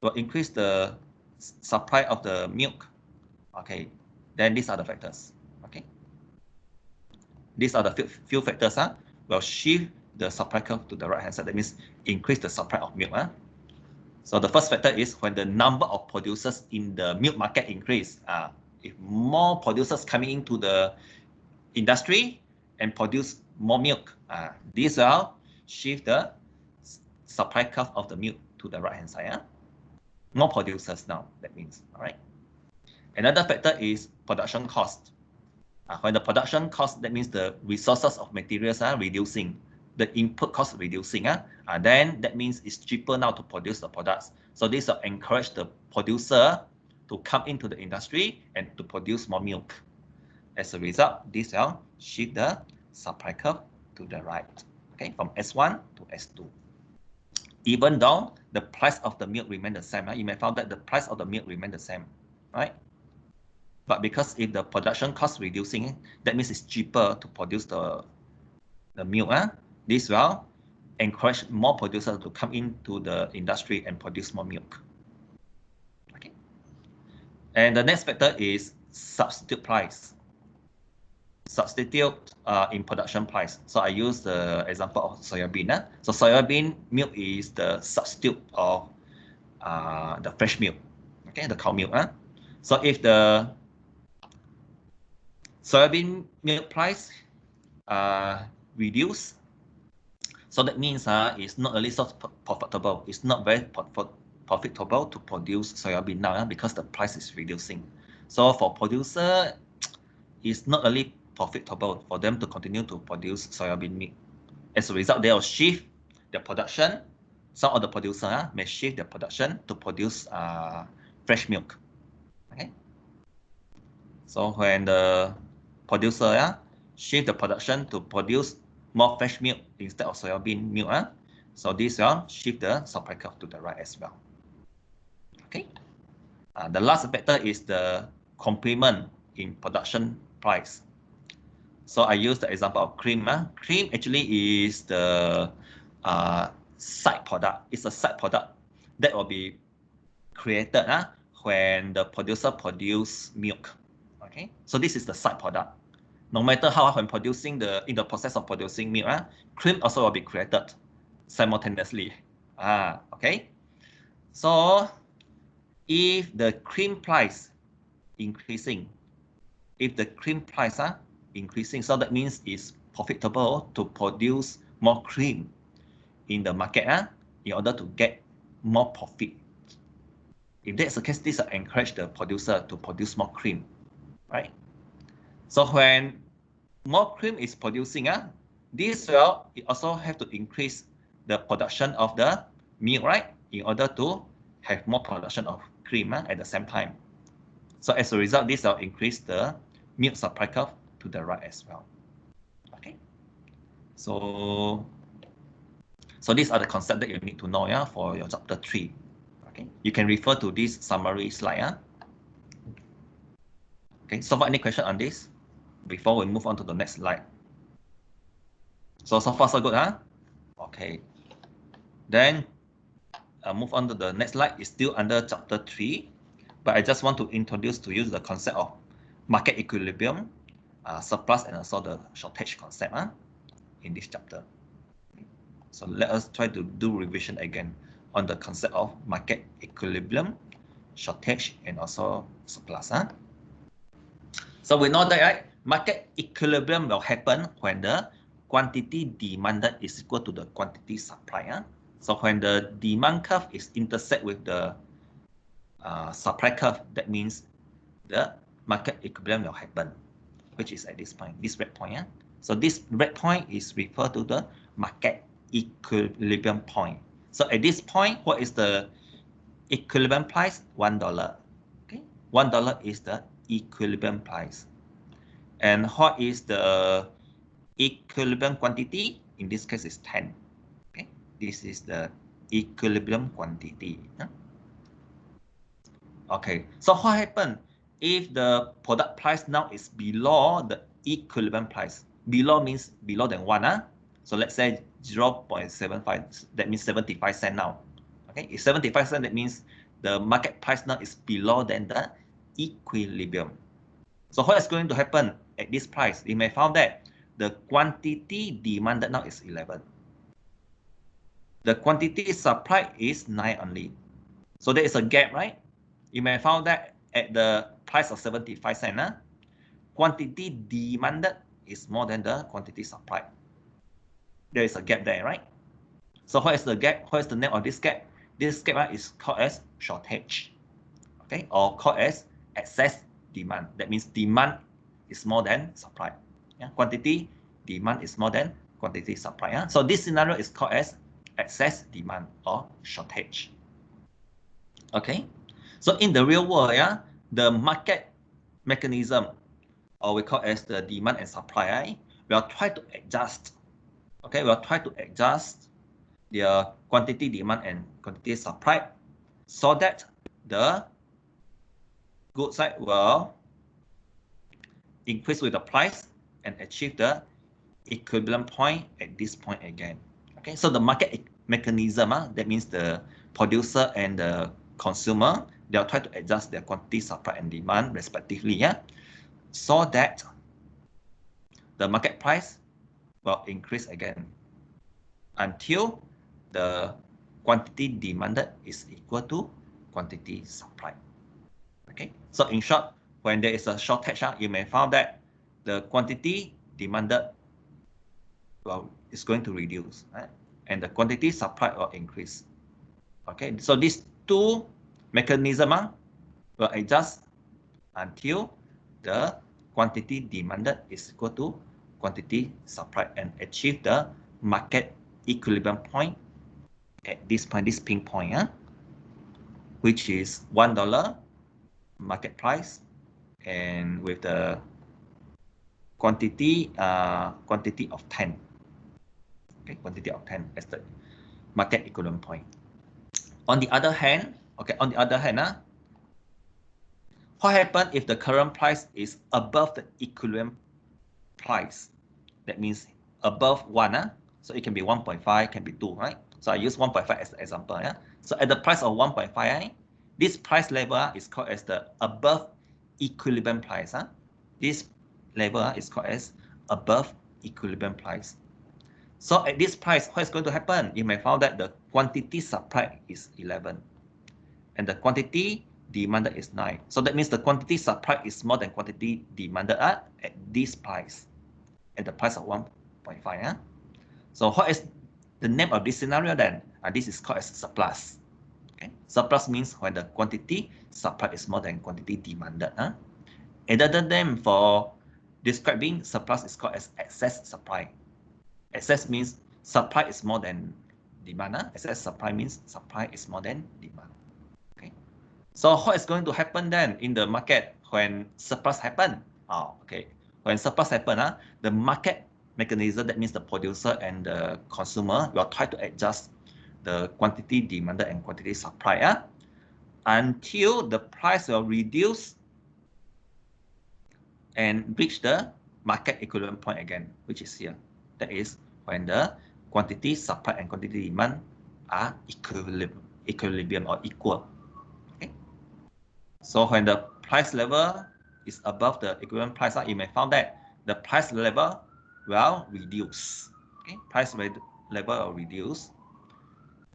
Will increase the supply of the milk. Okay, then these are the factors. Okay, these are the few factors will shift the supply curve to the right hand side. That means increase the supply of milk. So the first factor is when the number of producers in the milk market increase. If more producers coming into the industry and produce more milk, this will shift the supply curve of the milk to the right hand side. More producers now, that means, all right. Another factor is production cost. When the production cost, that means the resources of materials are reducing, the input cost reducing, then that means it's cheaper now to produce the products. So this will encourage the producer to come into the industry and to produce more milk. As a result, this will shift the supply curve to the right, okay, from S1 to S2. Even though the price of the milk remain the same, you may find that the price of the milk remain the same, right? But because if the production cost reducing, that means it's cheaper to produce the milk. This will encourage more producers to come into the industry and produce more milk. Okay. And the next factor is substitute price. Substitute in production price. So I use the example of soybean. So soybean milk is the substitute of the fresh milk, okay, the cow milk. So if the soybean milk price reduce, so that means it's not really so profitable. It's not very profitable to produce soybean now because the price is reducing. So for producer, it's not really profitable for them to continue to produce soybean milk. As a result, they will shift their production. Some of the producers may shift their production to produce fresh milk. Okay. So when the producer shift the production to produce more fresh milk instead of soybean milk, so this will shift the supply curve to the right as well. Okay. The last factor is the complement in production price. So I use the example of cream. Cream actually is the side product. It's a side product that will be created when the producer produce milk. Okay, so this is the side product. No matter how when producing in the process of producing milk, cream also will be created simultaneously. Okay, so if the cream price increasing, increasing, so that means it's profitable to produce more cream in the market in order to get more profit. If that's the case, this will encourage the producer to produce more cream, right? So when more cream is producing, this will also have to increase the production of the milk, right? In order to have more production of cream at the same time. So as a result, this will increase the milk supply curve to the right as well. Okay. So these are the concepts that you need to know for your chapter 3. Okay. You can refer to this summary slide. Okay. So far, any question on this before we move on to the next slide? So far so good, Okay. Then move on to the next slide. It's still under chapter 3, but I just want to introduce to you the concept of market equilibrium, surplus, and also the shortage concept in this chapter. So let us try to do revision again on the concept of market equilibrium, shortage, and also surplus. So we know that, right? Market equilibrium will happen when the quantity demanded is equal to the quantity supply. So when the demand curve is intersect with the supply curve, that means the market equilibrium will happen, which is at this point, this red point. So this red point is referred to the market equilibrium point. So at this point, what is the equilibrium price? $1. Okay, $1 is the equilibrium price. And what is the equilibrium quantity? In this case, is 10. Okay, this is the equilibrium quantity. Okay, so what happened if the product price now is below the equilibrium price? Below means below than 1. So let's say 0.75, that means 75 cents now. Okay, if 75 cents, that means the market price now is below than the equilibrium. So what is going to happen at this price? You may find that the quantity demanded now is 11. The quantity supplied is 9 only. So there is a gap, right? You may find that at the price of 75 cents, quantity demanded is more than the quantity supplied. There is a gap there, right? So what is the gap? What is the name of this gap? This gap is called as shortage, okay, or called as excess demand. That means demand is more than supply. Yeah? Quantity demand is more than quantity supply. Yeah? So this scenario is called as excess demand or shortage. Okay, so in the real world, yeah, the market mechanism, or we call as the demand and supply, we'll try to adjust. Okay, we'll try to adjust the quantity demand and quantity supply so that the good side will increase with the price and achieve the equilibrium point at this point again. Okay, so the market mechanism, that means the producer and the consumer, they'll try to adjust their quantity, supply, and demand respectively, yeah, so that the market price will increase again until the quantity demanded is equal to quantity supplied. Okay, so in short, when there is a shortage, you may find that the quantity demanded is going to reduce, right? And the quantity supplied will increase. Okay, so these two mechanisms will adjust until the quantity demanded is equal to quantity supplied and achieve the market equilibrium point at this point, this pink point, which is $1 market price, and with the quantity of 10. Okay, quantity of 10 as the market equilibrium point. On the other hand, what happens if the current price is above the equilibrium price? That means above 1, so it can be 1.5, can be 2, right? So I use 1.5 as the example. Yeah? So at the price of 1.5, this price level is called as the above equilibrium price. This level is called as above equilibrium price. So at this price, what is going to happen? You may find that the quantity supplied is 11 and the quantity demanded is 9. So that means the quantity supplied is more than quantity demanded at this price, at the price of 1.5. So what is the name of this scenario then? This is called as surplus. Okay? Surplus means when the quantity supplied is more than quantity demanded. Another name for describing surplus is called as excess supply. Excess means supply is more than demand. Excess supply means supply is more than demand. Okay. So what is going to happen then in the market when surplus happen? Okay. When surplus happen, the market mechanism, that means the producer and the consumer, will try to adjust the quantity demanded and quantity supply until the price will reduce and reach the market equilibrium point again, which is here. That is when the quantity supply and quantity demand are equilibrium or equal. Okay. So when the price level is above the equilibrium price, you may find that the price level will reduce. Okay, price level will reduce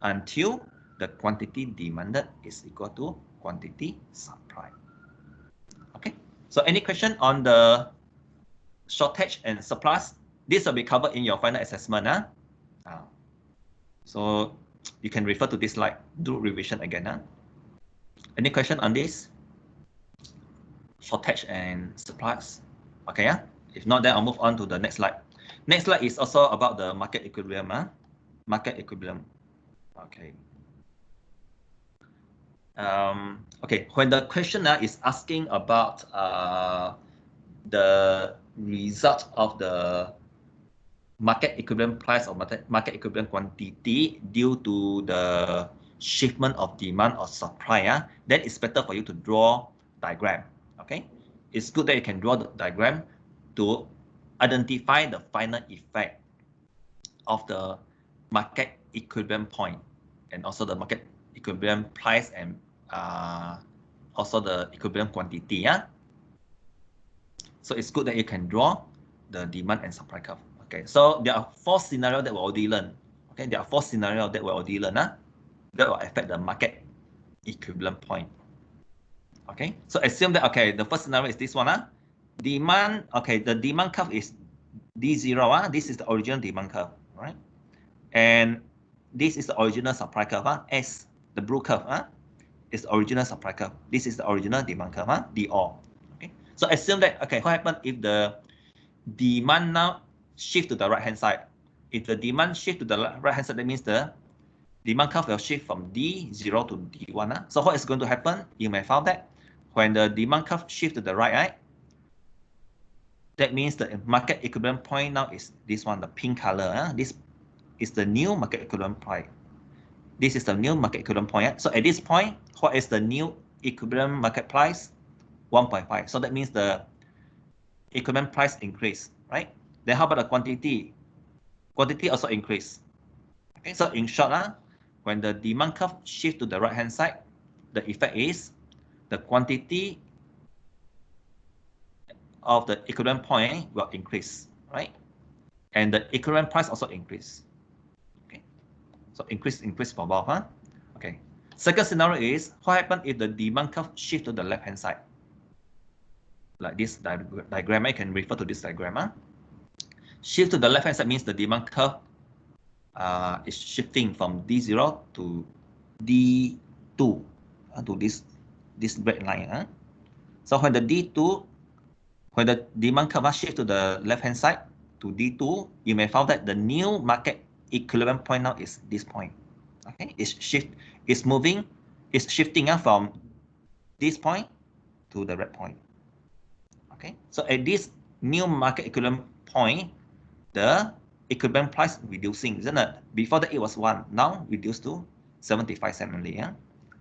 until the quantity demanded is equal to quantity supply. Okay. So any question on the shortage and surplus? This will be covered in your final assessment. So you can refer to this slide, do revision again. Any question on this? Shortage and surplus. Okay, if not, then I'll move on to the next slide. Next slide is also about the market equilibrium. Market equilibrium. Okay. Okay, when the questioner is asking about the result of the market equilibrium price or market equilibrium quantity due to the shipment of demand or supply, then it's better for you to draw diagram. Okay, it's good that you can draw the diagram to identify the final effect of the market equilibrium point and also the market equilibrium price and also the equilibrium quantity. So it's good that you can draw the demand and supply curve. Okay, so there are 4 scenarios that we already learned. Okay, there are 4 scenarios that we already learned that will affect the market equivalent point. Okay, so assume that, okay, the first scenario is this one. Demand, okay, the demand curve is D0. This is the original demand curve, right? And this is the original supply curve. S, the blue curve, is the original supply curve. This is the original demand curve, D all. Okay, so assume that, okay, what happens if the demand now shift to the right hand side? If the demand shift to the right hand side, that means the demand curve will shift from D0 to D1. So what is going to happen? You may find that when the demand curve shift to the right, that means the market equivalent point now is this one, the pink color. This is the new market equivalent point. This is the new market equivalent point. So at this point, what is the new equivalent market price? 1.5. So that means the equivalent price increase, right? Then how about the quantity? Quantity also increase. Okay, so in short, when the demand curve shift to the right hand side, the effect is the quantity of the equivalent point will increase, right? And the equivalent price also increase. Okay, so increase for both. Okay. Second scenario is what happens if the demand curve shift to the left hand side? Like this diagram, I can refer to this diagram. Shift to the left hand side means the demand curve is shifting from D0 to D2 to this red line. So when the D2, when the demand curve shift to the left hand side to D2, you may find that the new market equivalent point now is this point. Okay, it's shifting from this point to the red point. Okay, so at this new market equivalent point, the equivalent price reducing, isn't it? Before that it was 1, now reduced to 75 cents only.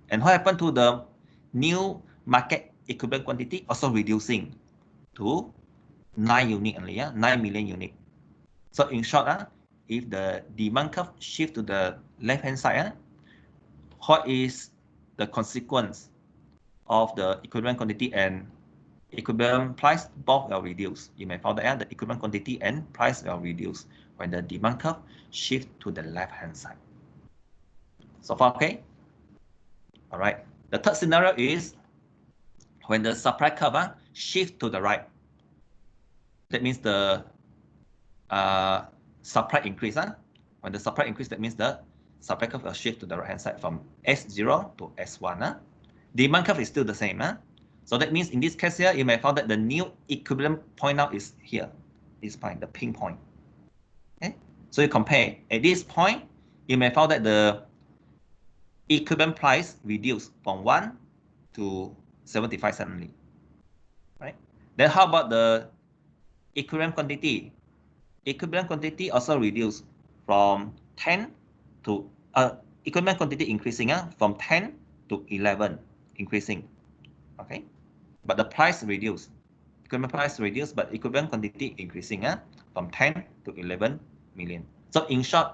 And what happened to the new market equivalent quantity? Also reducing to 9 unit only, 9 million unit. So in short, if the demand curve shift to the left hand side, what is the consequence of the equivalent quantity and equivalent price? Both will reduce. You may find that the equivalent quantity and price will reduce when the demand curve shift to the left hand side. So far, okay? All right. The third scenario is when the supply curve shift to the right. That means the supply increase. When the supply increase, that means the supply curve will shift to the right hand side from S0 to S1. Demand curve is still the same. So that means in this case here, you may find that the new equivalent point now is here, this point, the pink point. Okay, so you compare at this point, you may find that the equivalent price reduced from 1 to 75 cents only. Right? Then how about the equivalent quantity? Equivalent quantity also reduced from 10 to equivalent quantity increasing from 10 to 11 increasing. Okay, but the price reduced. Equivalent price reduced, but equivalent quantity increasing from 10 to 11 million. So in short,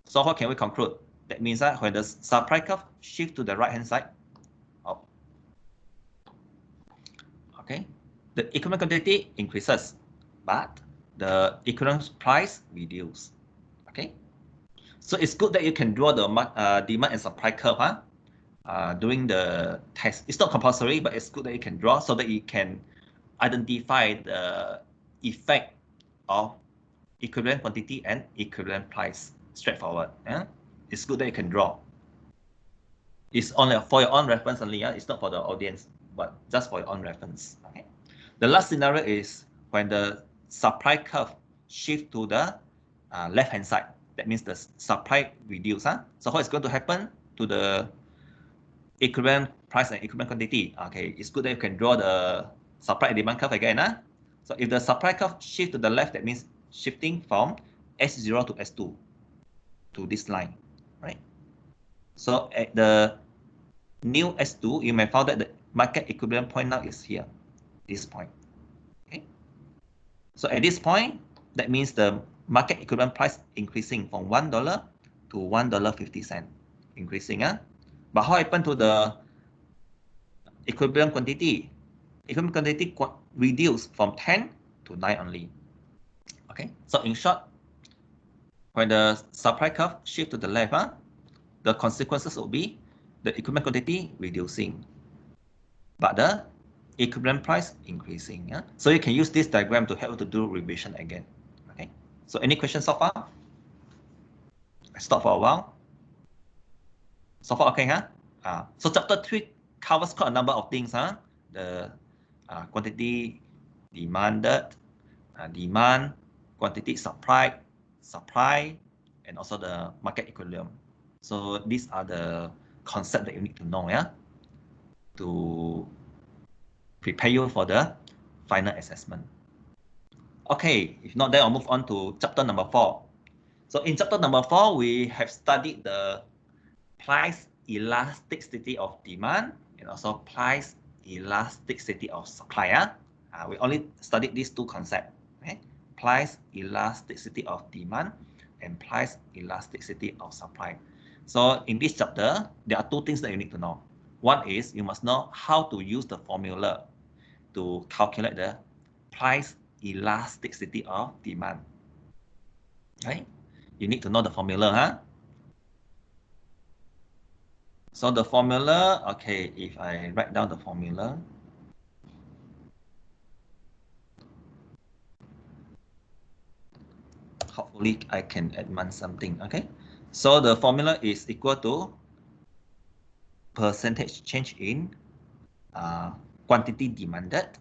so what can we conclude? That means that when the supply curve shift to the right hand side, okay, the equivalent quantity increases, but the equivalent price reduce. Okay, so it's good that you can draw the demand and supply curve during the test. It's not compulsory, but it's good that you can draw so that you can identify the effect of equivalent quantity and equivalent price. Straightforward. It's good that you can draw. It's only for your own reference only. It's not for the audience, but just for your own reference. Okay. The last scenario is when the supply curve shift to the left hand side. That means the supply reduce. So what is going to happen to the equivalent price and equivalent quantity? Okay, it's good that you can draw the supply and demand curve again. So if the supply curve shift to the left, that means shifting from S0 to S2 to this line, right? So at the new S2, you may find that the market equivalent point now is here, this point. Okay. So at this point, that means the market equivalent price increasing from $1 to $1.50, increasing. But what happened to the equivalent quantity? equipment quantity reduced from 10 to 9 only. Okay, so in short, when the supply curve shift to the left, the consequences will be the equipment quantity reducing, but the equivalent price increasing. Yeah? So you can use this diagram to help you to do revision again. Okay. So any questions so far? I stop for a while. So far, okay, huh? So chapter 3 covers quite a number of things, huh? The quantity demanded, demand, quantity supplied, supply, and also the market equilibrium. So these are the concepts that you need to know, yeah, to prepare you for the final assessment. Okay, if not, then I'll move on to chapter number 4. So in chapter number 4, we have studied the price elasticity of demand and also price elasticity of supply. We only studied these two concepts. Okay? Price elasticity of demand and price elasticity of supply. So in this chapter, there are two things that you need to know. One is you must know how to use the formula to calculate the price elasticity of demand. Right? You need to know the formula, huh? So the formula, okay, if I write down the formula, hopefully I can advance something, okay? So the formula is equal to percentage change in quantity demanded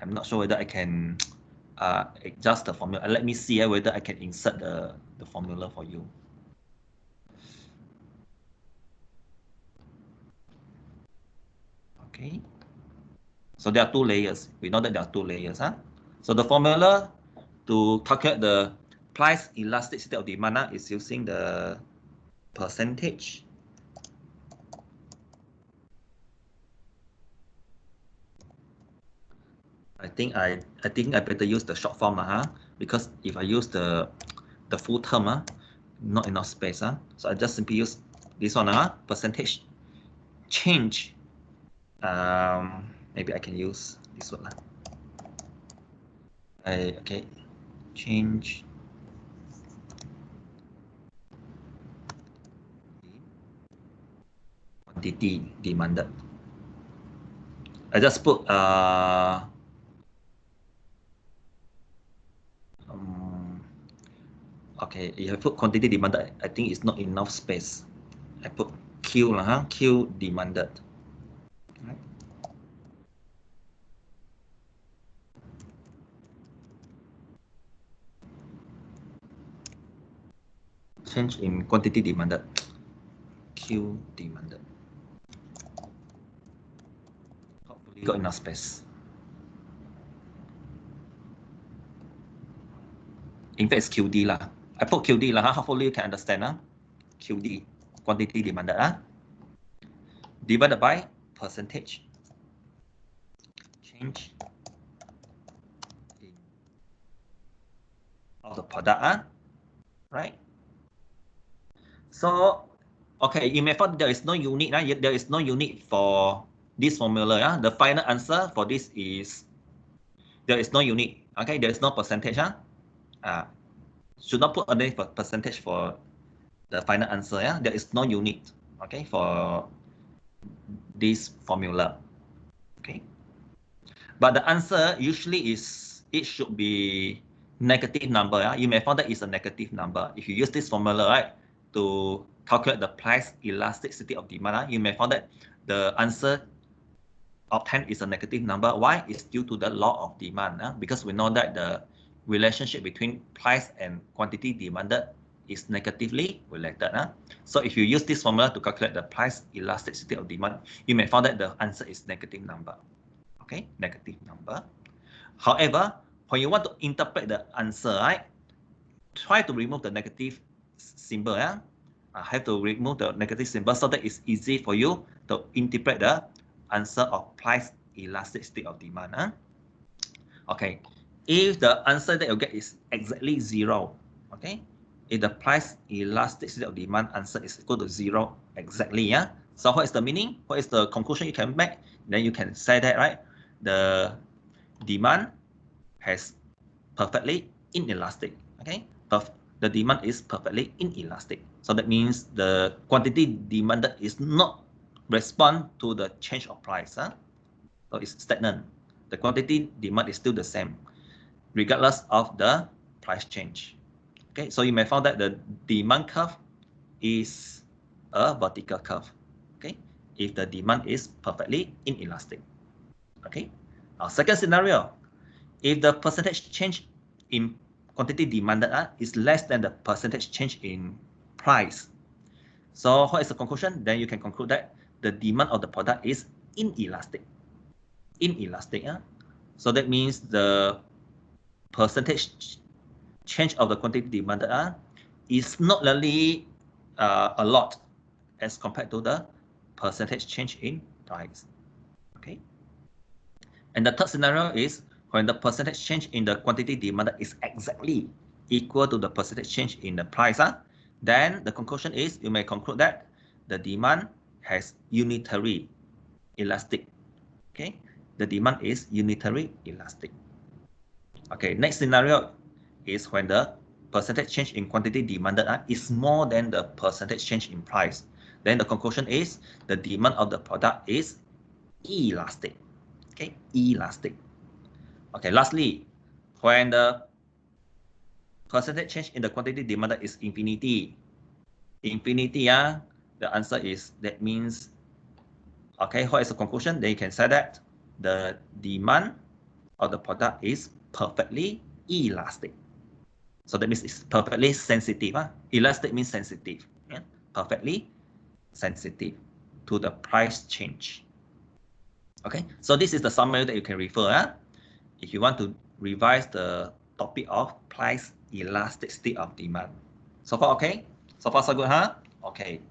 I'm not sure whether I can adjust the formula. Let me see whether I can insert the formula for you. Okay. So there are two layers. We know that there are two layers. So the formula to calculate the price elasticity of demand is using the percentage I think I better use the short form because if I use the full term not enough space so I just simply use this one percentage change maybe I can use this one okay change quantity demanded I just put okay, if I put quantity demanded, I think it's not enough space. I put Q Q demanded. Right. Change in quantity demanded. Q demanded. Hopefully got enough space. In fact, it's QD lah. I put QD lah. Hopefully you can understand QD, quantity demanded divided by percentage change in of the product right? So okay, in method there is no unit there is no unit for this formula the final answer for this is there is no unit okay there is no percentage should not put any percentage for the final answer there is no unit okay for this formula okay but the answer usually is it should be negative number you may find that it's a negative number if you use this formula right to calculate the price elasticity of demand you may find that the answer obtained is a negative number. Why? It's due to the law of demand because we know that the relationship between price and quantity demanded is negatively related. So if you use this formula to calculate the price elasticity of demand, you may find that the answer is negative number. Okay, negative number. However, when you want to interpret the answer, right, try to remove the negative symbol. Have to remove the negative symbol so that it's easy for you to interpret the answer of price elasticity of demand. Okay, if the answer that you get is exactly 0, okay, if the price elasticity of demand answer is equal to 0 exactly, yeah? So what is the meaning? What is the conclusion you can make? Then you can say that, right? The demand has perfectly inelastic, okay? The demand is perfectly inelastic. So that means the quantity demanded is not respond to the change of price. Huh? So it's stagnant. The quantity demand is still the same, regardless of the price change. Okay, so you may find that the demand curve is a vertical curve. Okay, if the demand is perfectly inelastic. Okay, our second scenario, if the percentage change in quantity demanded is less than the percentage change in price. So what is the conclusion? Then you can conclude that the demand of the product is inelastic. Inelastic. So that means the percentage change of the quantity demanded is not really a lot as compared to the percentage change in price. Okay. And the third scenario is when the percentage change in the quantity demanded is exactly equal to the percentage change in the price, then the conclusion is you may conclude that the demand has unitary elastic. Okay, the demand is unitary elastic. Okay, next scenario is when the percentage change in quantity demanded is more than the percentage change in price. Then the conclusion is the demand of the product is elastic. Okay, elastic. Okay, lastly, when the percentage change in the quantity demanded is infinity, the answer is, that means, okay, what is the conclusion? Then you can say that the demand of the product is perfectly elastic. So that means it's perfectly sensitive. Elastic means sensitive. Yeah? Perfectly sensitive to the price change. Okay, so this is the summary that you can refer. If you want to revise the topic of price elasticity of demand. So far, okay? So far, so good, huh? Okay.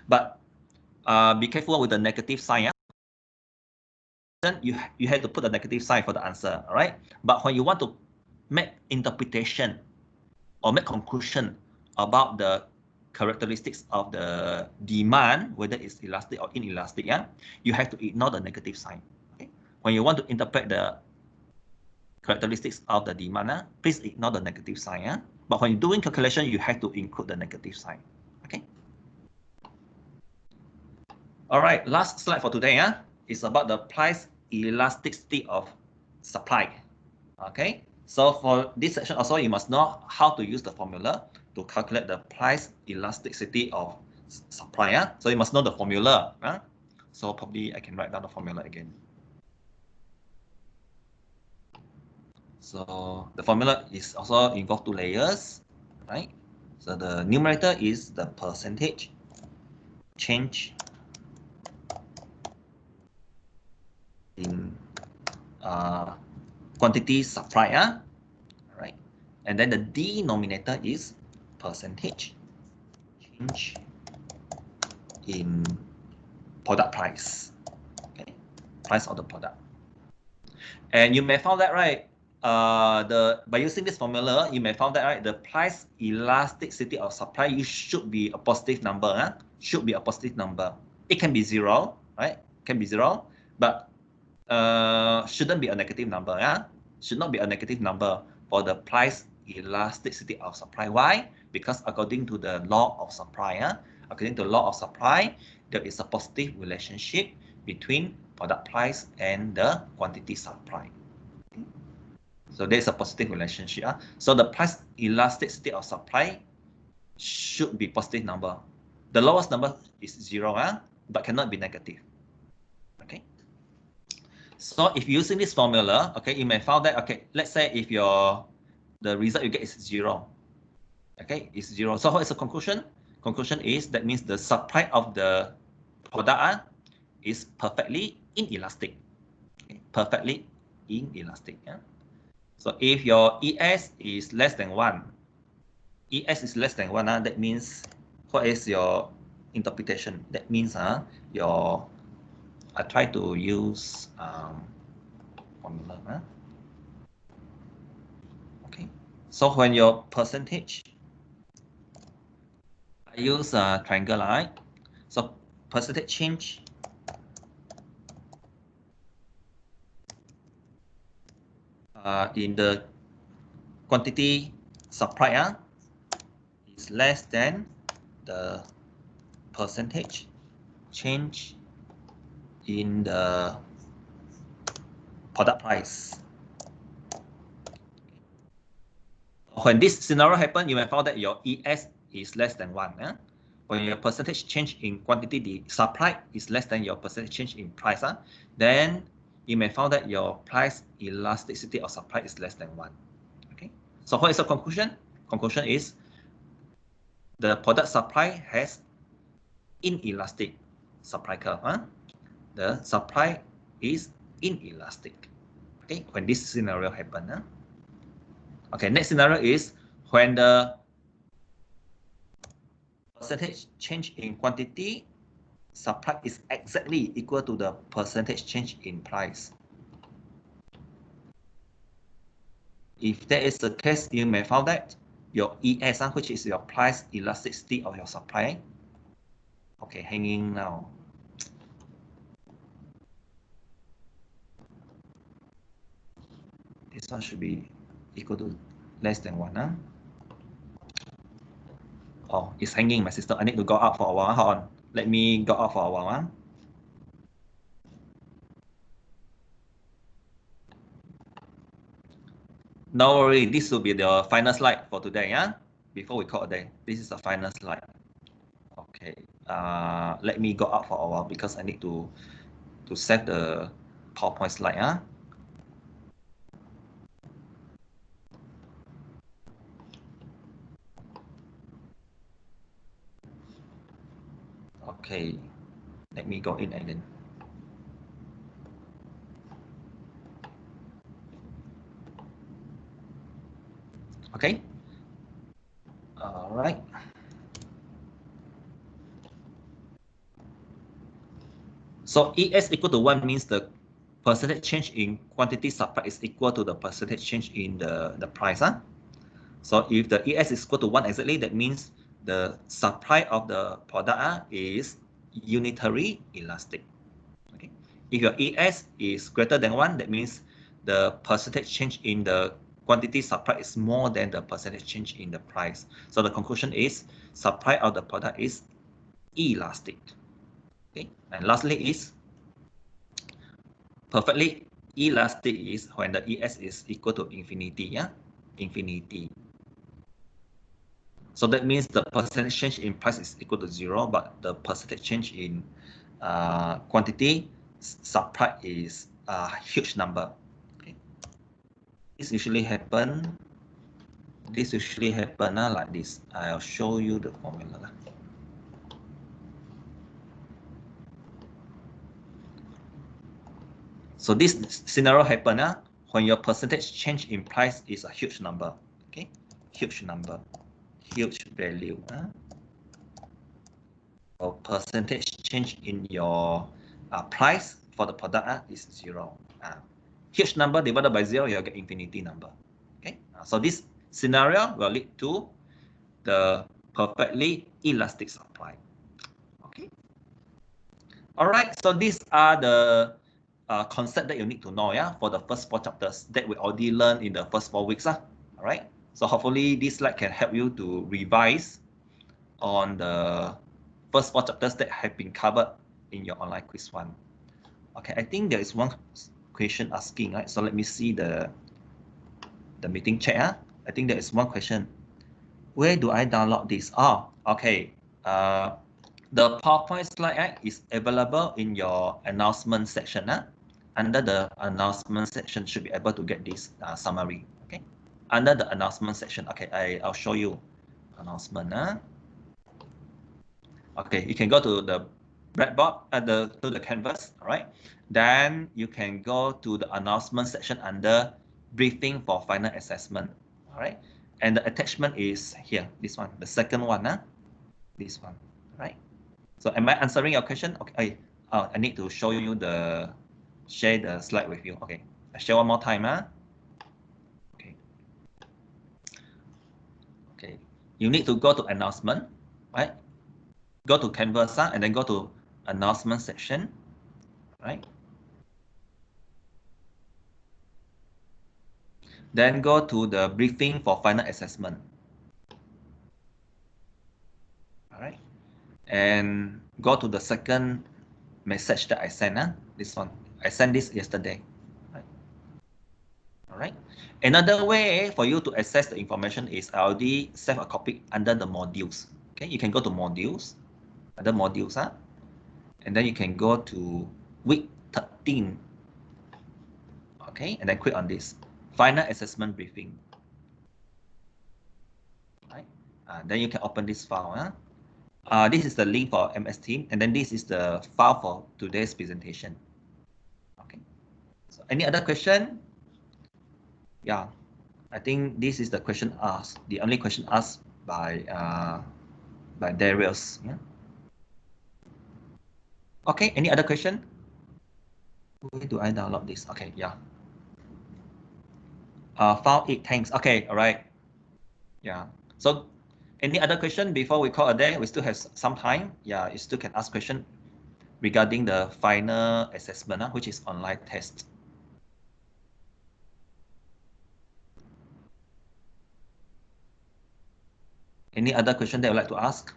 But be careful with the negative sign. Then you have to put a negative sign for the answer, all right? But when you want to make interpretation or make conclusion about the characteristics of the demand, whether it's elastic or inelastic, you have to ignore the negative sign. Okay? When you want to interpret the characteristics of the demand, please ignore the negative sign. But when you're doing calculation, you have to include the negative sign. Okay. All right, last slide for today is about the price elasticity of supply. Okay, so for this section also, you must know how to use the formula to calculate the price elasticity of supply. So you must know the formula. So probably I can write down the formula again. So the formula is also involved 2 layers, right? So the numerator is the percentage change in quantity supply, right? And then the denominator is percentage change in product price, okay? Price of the product. And you may find that, right, by using this formula, you may find that, right, the price elasticity of supply should be a positive number. Should be a positive number. It can be 0, right? Can be 0, but shouldn't be a negative number. Should not be a negative number for the price elasticity of supply. Why? Because according to the law of supply, according to the law of supply, there is a positive relationship between product price and the quantity supply. So there's a positive relationship. So the price elasticity of supply should be positive number. The lowest number is 0, but cannot be negative. Okay. So if using this formula, okay, you may find that, okay, let's say if the result you get is 0. Okay, is 0. So what is the conclusion? Conclusion is that means the supply of the product is perfectly inelastic. Okay, perfectly inelastic. So if your ES is less than 1, ES is less than 1, that means what is your interpretation? That means I try to use formula. Okay, so when your percentage I use a triangle line. So percentage change in the quantity supplied is less than the percentage change in the product price. When this scenario happens, you may find that your ES is less than 1. When your percentage change in quantity, the supply is less than your percentage change in price, then you may find that your price elasticity of supply is less than 1. Okay. So what is the conclusion? Conclusion is the product supply has inelastic supply curve. The supply is inelastic. Okay, when this scenario happens. Okay, next scenario is when the percentage change in quantity supply is exactly equal to the percentage change in price. If that is the case, you may find that your ES, which is your price elasticity of your supply, okay, hanging now. This one should be equal to less than 1. Oh, it's hanging, my sister. I need to go out for a while. Hold on. Let me go out for a while. No worry, this will be the final slide for today. Before we call a day, this is the final slide. Okay. Let me go out for a while because I need to set the PowerPoint slide. Okay. Let me go in again. Okay. All right. So ES equal to 1 means the percentage change in quantity supply is equal to the percentage change in the price. So if the ES is equal to 1 exactly, that means the supply of the product is unitary elastic. Okay. If your ES is greater than 1, that means the percentage change in the quantity supply is more than the percentage change in the price. So the conclusion is supply of the product is elastic. Okay. And lastly is perfectly elastic is when the ES is equal to infinity. Infinity. So that means the percentage change in price is equal to 0, but the percentage change in quantity supply is a huge number. Okay. This usually happen. Like this. I'll show you the formula. So this scenario happen when your percentage change in price is a huge number. Okay, huge number, huge value. Or percentage change in your price for the product is 0. Huge number divided by 0, you'll get infinity number. Okay, so this scenario will lead to the perfectly elastic supply. Okay. All right. So these are the concept that you need to know, for the first 4 chapters that we already learned in the first 4 weeks. All right. So hopefully this slide can help you to revise on the first 4 chapters that have been covered in your online quiz 1. Okay, I think there is one question asking, right? So let me see the meeting chat. I think there is one question. Where do I download this? Oh, okay. The PowerPoint slide is available in your announcement section. Under the announcement section, should be able to get this summary. Okay. Under the announcement section, okay, I'll show you announcement. Okay, you can go to the blackboard to the canvas. All right. Then you can go to the announcement section under briefing for final assessment. All right. And the attachment is here. This one, the second one. This one. All right. So am I answering your question? Okay. I need to show you share the slide with you. Okay. I share one more time. Okay. Okay. You need to go to announcement, right? go to Canvas, and then go to announcement section, right? Then go to the briefing for final assessment. All right, and go to the second message that I sent. This one, I sent this yesterday. Right. All right. Another way for you to access the information is I already save a copy under the modules. Okay, you can go to modules, under modules, and then you can go to week 13. Okay, and then click on this final assessment briefing. Right. Then you can open this file. This is the link for MS Teams, and then this is the file for today's presentation. Okay. So any other question? Yeah, I think this is the question asked. The only question asked by Darius. Yeah. Okay. Any other question? Where do I download this? Okay. Yeah. File 8. Thanks. Okay. All right. Yeah. So any other question before we call a day? We still have some time. Yeah, you still can ask question regarding the final assessment, which is online test. Any other question that you'd like to ask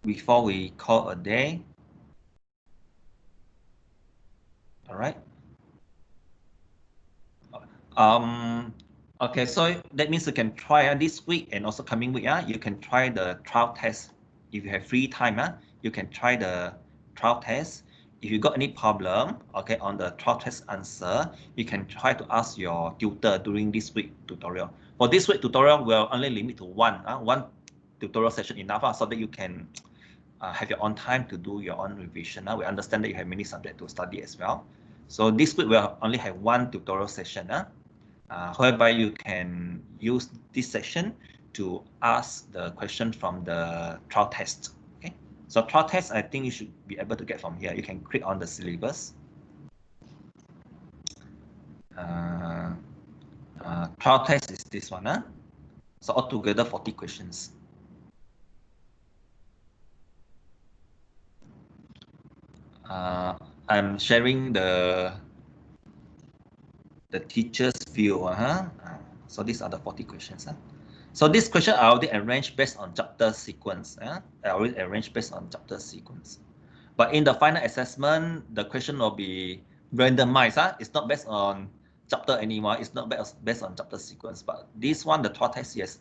before we call a day? All right. Okay, so that means you can try this week and also coming week. You can try the trial test. If you have free time, you can try the trial test. If you got any problem, okay, on the trial test answer, you can try to ask your tutor during this week tutorial. For this week tutorial, we'll only limit to one tutorial session enough, so that you can have your own time to do your own revision. We understand that you have many subjects to study as well. So this week we'll only have one tutorial session, whereby you can use this session to ask the question from the trial test. Okay, so trial test, I think you should be able to get from here. You can click on the syllabus. Trial test is this one. So altogether 40 questions. I'm sharing the teacher's view. So these are the 40 questions. So this question I already arranged based on chapter sequence. I already arranged based on chapter sequence. But in the final assessment, the question will be randomized. It's not based on chapter anymore. It's not based on chapter sequence. But this one, the trial test, yes.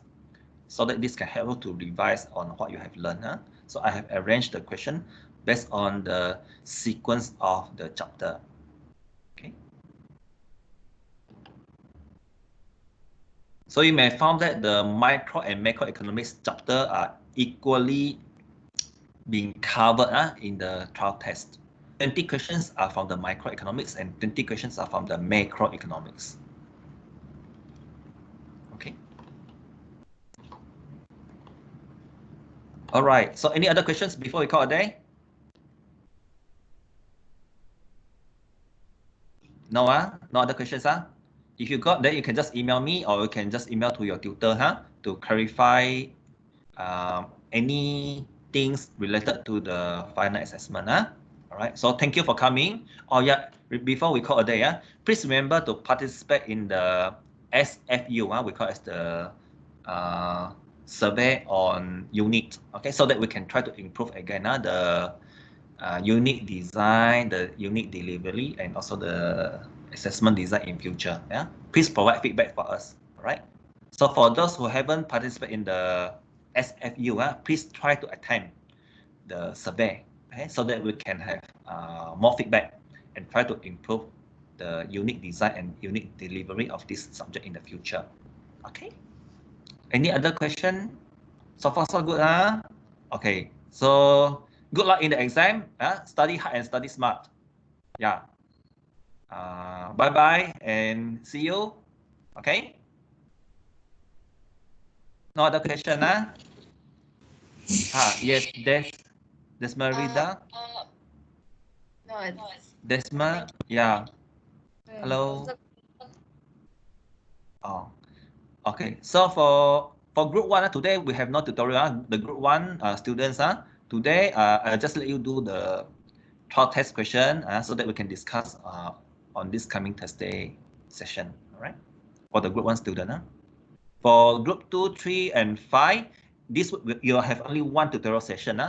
So that this can help you to revise on what you have learned. So I have arranged the question based on the sequence of the chapter. Okay. So you may find that the micro and macroeconomics chapter are equally being covered in the trial test. 20 questions are from the microeconomics and 20 questions are from the macroeconomics. Okay. All right. So any other questions before we call a day? No, no other questions, If you got that, you can just email me, or you can just email to your tutor, to clarify any things related to the final assessment, All right. So thank you for coming. Oh yeah, before we call a day, please remember to participate in the SFU, we call it the survey on unit. Okay, so that we can try to improve again the unit design, the unit delivery, and also the assessment design in future. Please provide feedback for us. All right. So for those who haven't participated in the SFU, please try to attend the survey, so that we can have more feedback and try to improve the unique design and unique delivery of this subject in the future. Okay. Any other question? So far so good, Okay. So good luck in the exam. Study hard and study smart. Yeah. Bye bye and see you. Okay. No other question, yes, Desmerida. No, it's Desma, yeah. Hello. Oh, okay. So for group one, today we have no tutorial. The group one students, today I'll just let you do the trial test question so that we can discuss on this coming test day session. All right, for the group one student. For group 2, 3, and 5, this you'll have only one tutorial session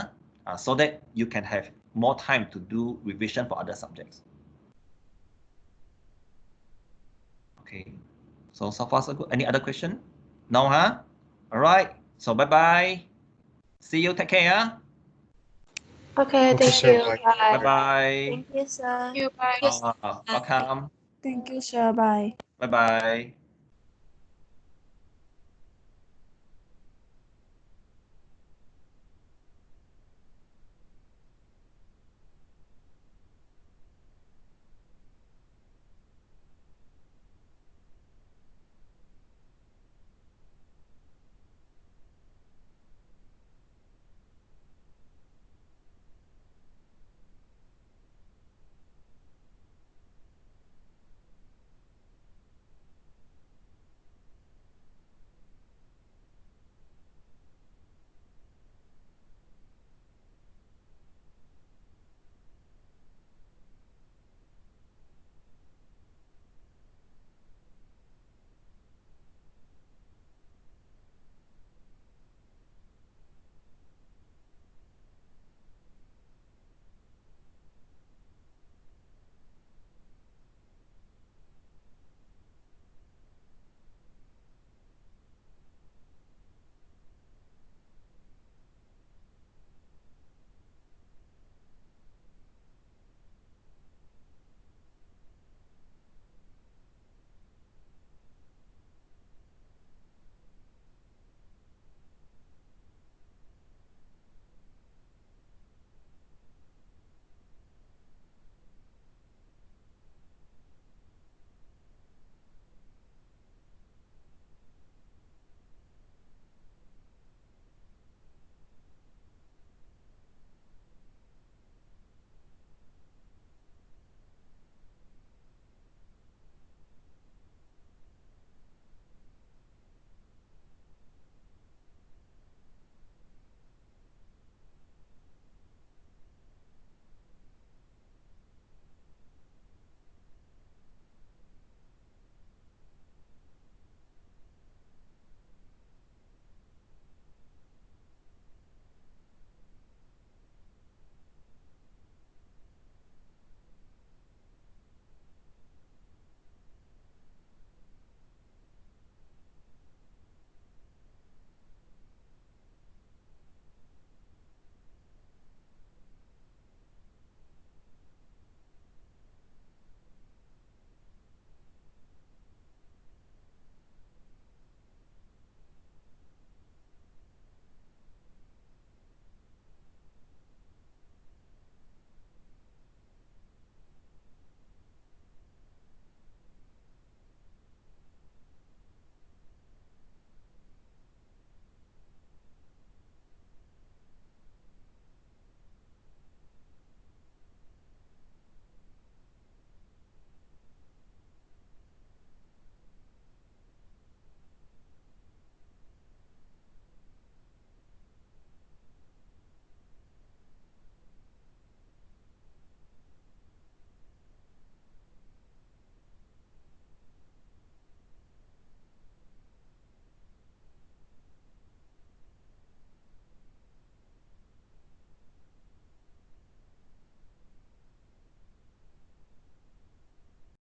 so that you can have more time to do revision for other subjects. Okay, so far so good. Any other question? No, huh? All right. So bye-bye. See you. Take care. Okay, Okay, thank sir. you. Bye. Bye. Bye-bye. Thank you, sir. You bye. Welcome. Thank you, sir. Bye. Bye-bye.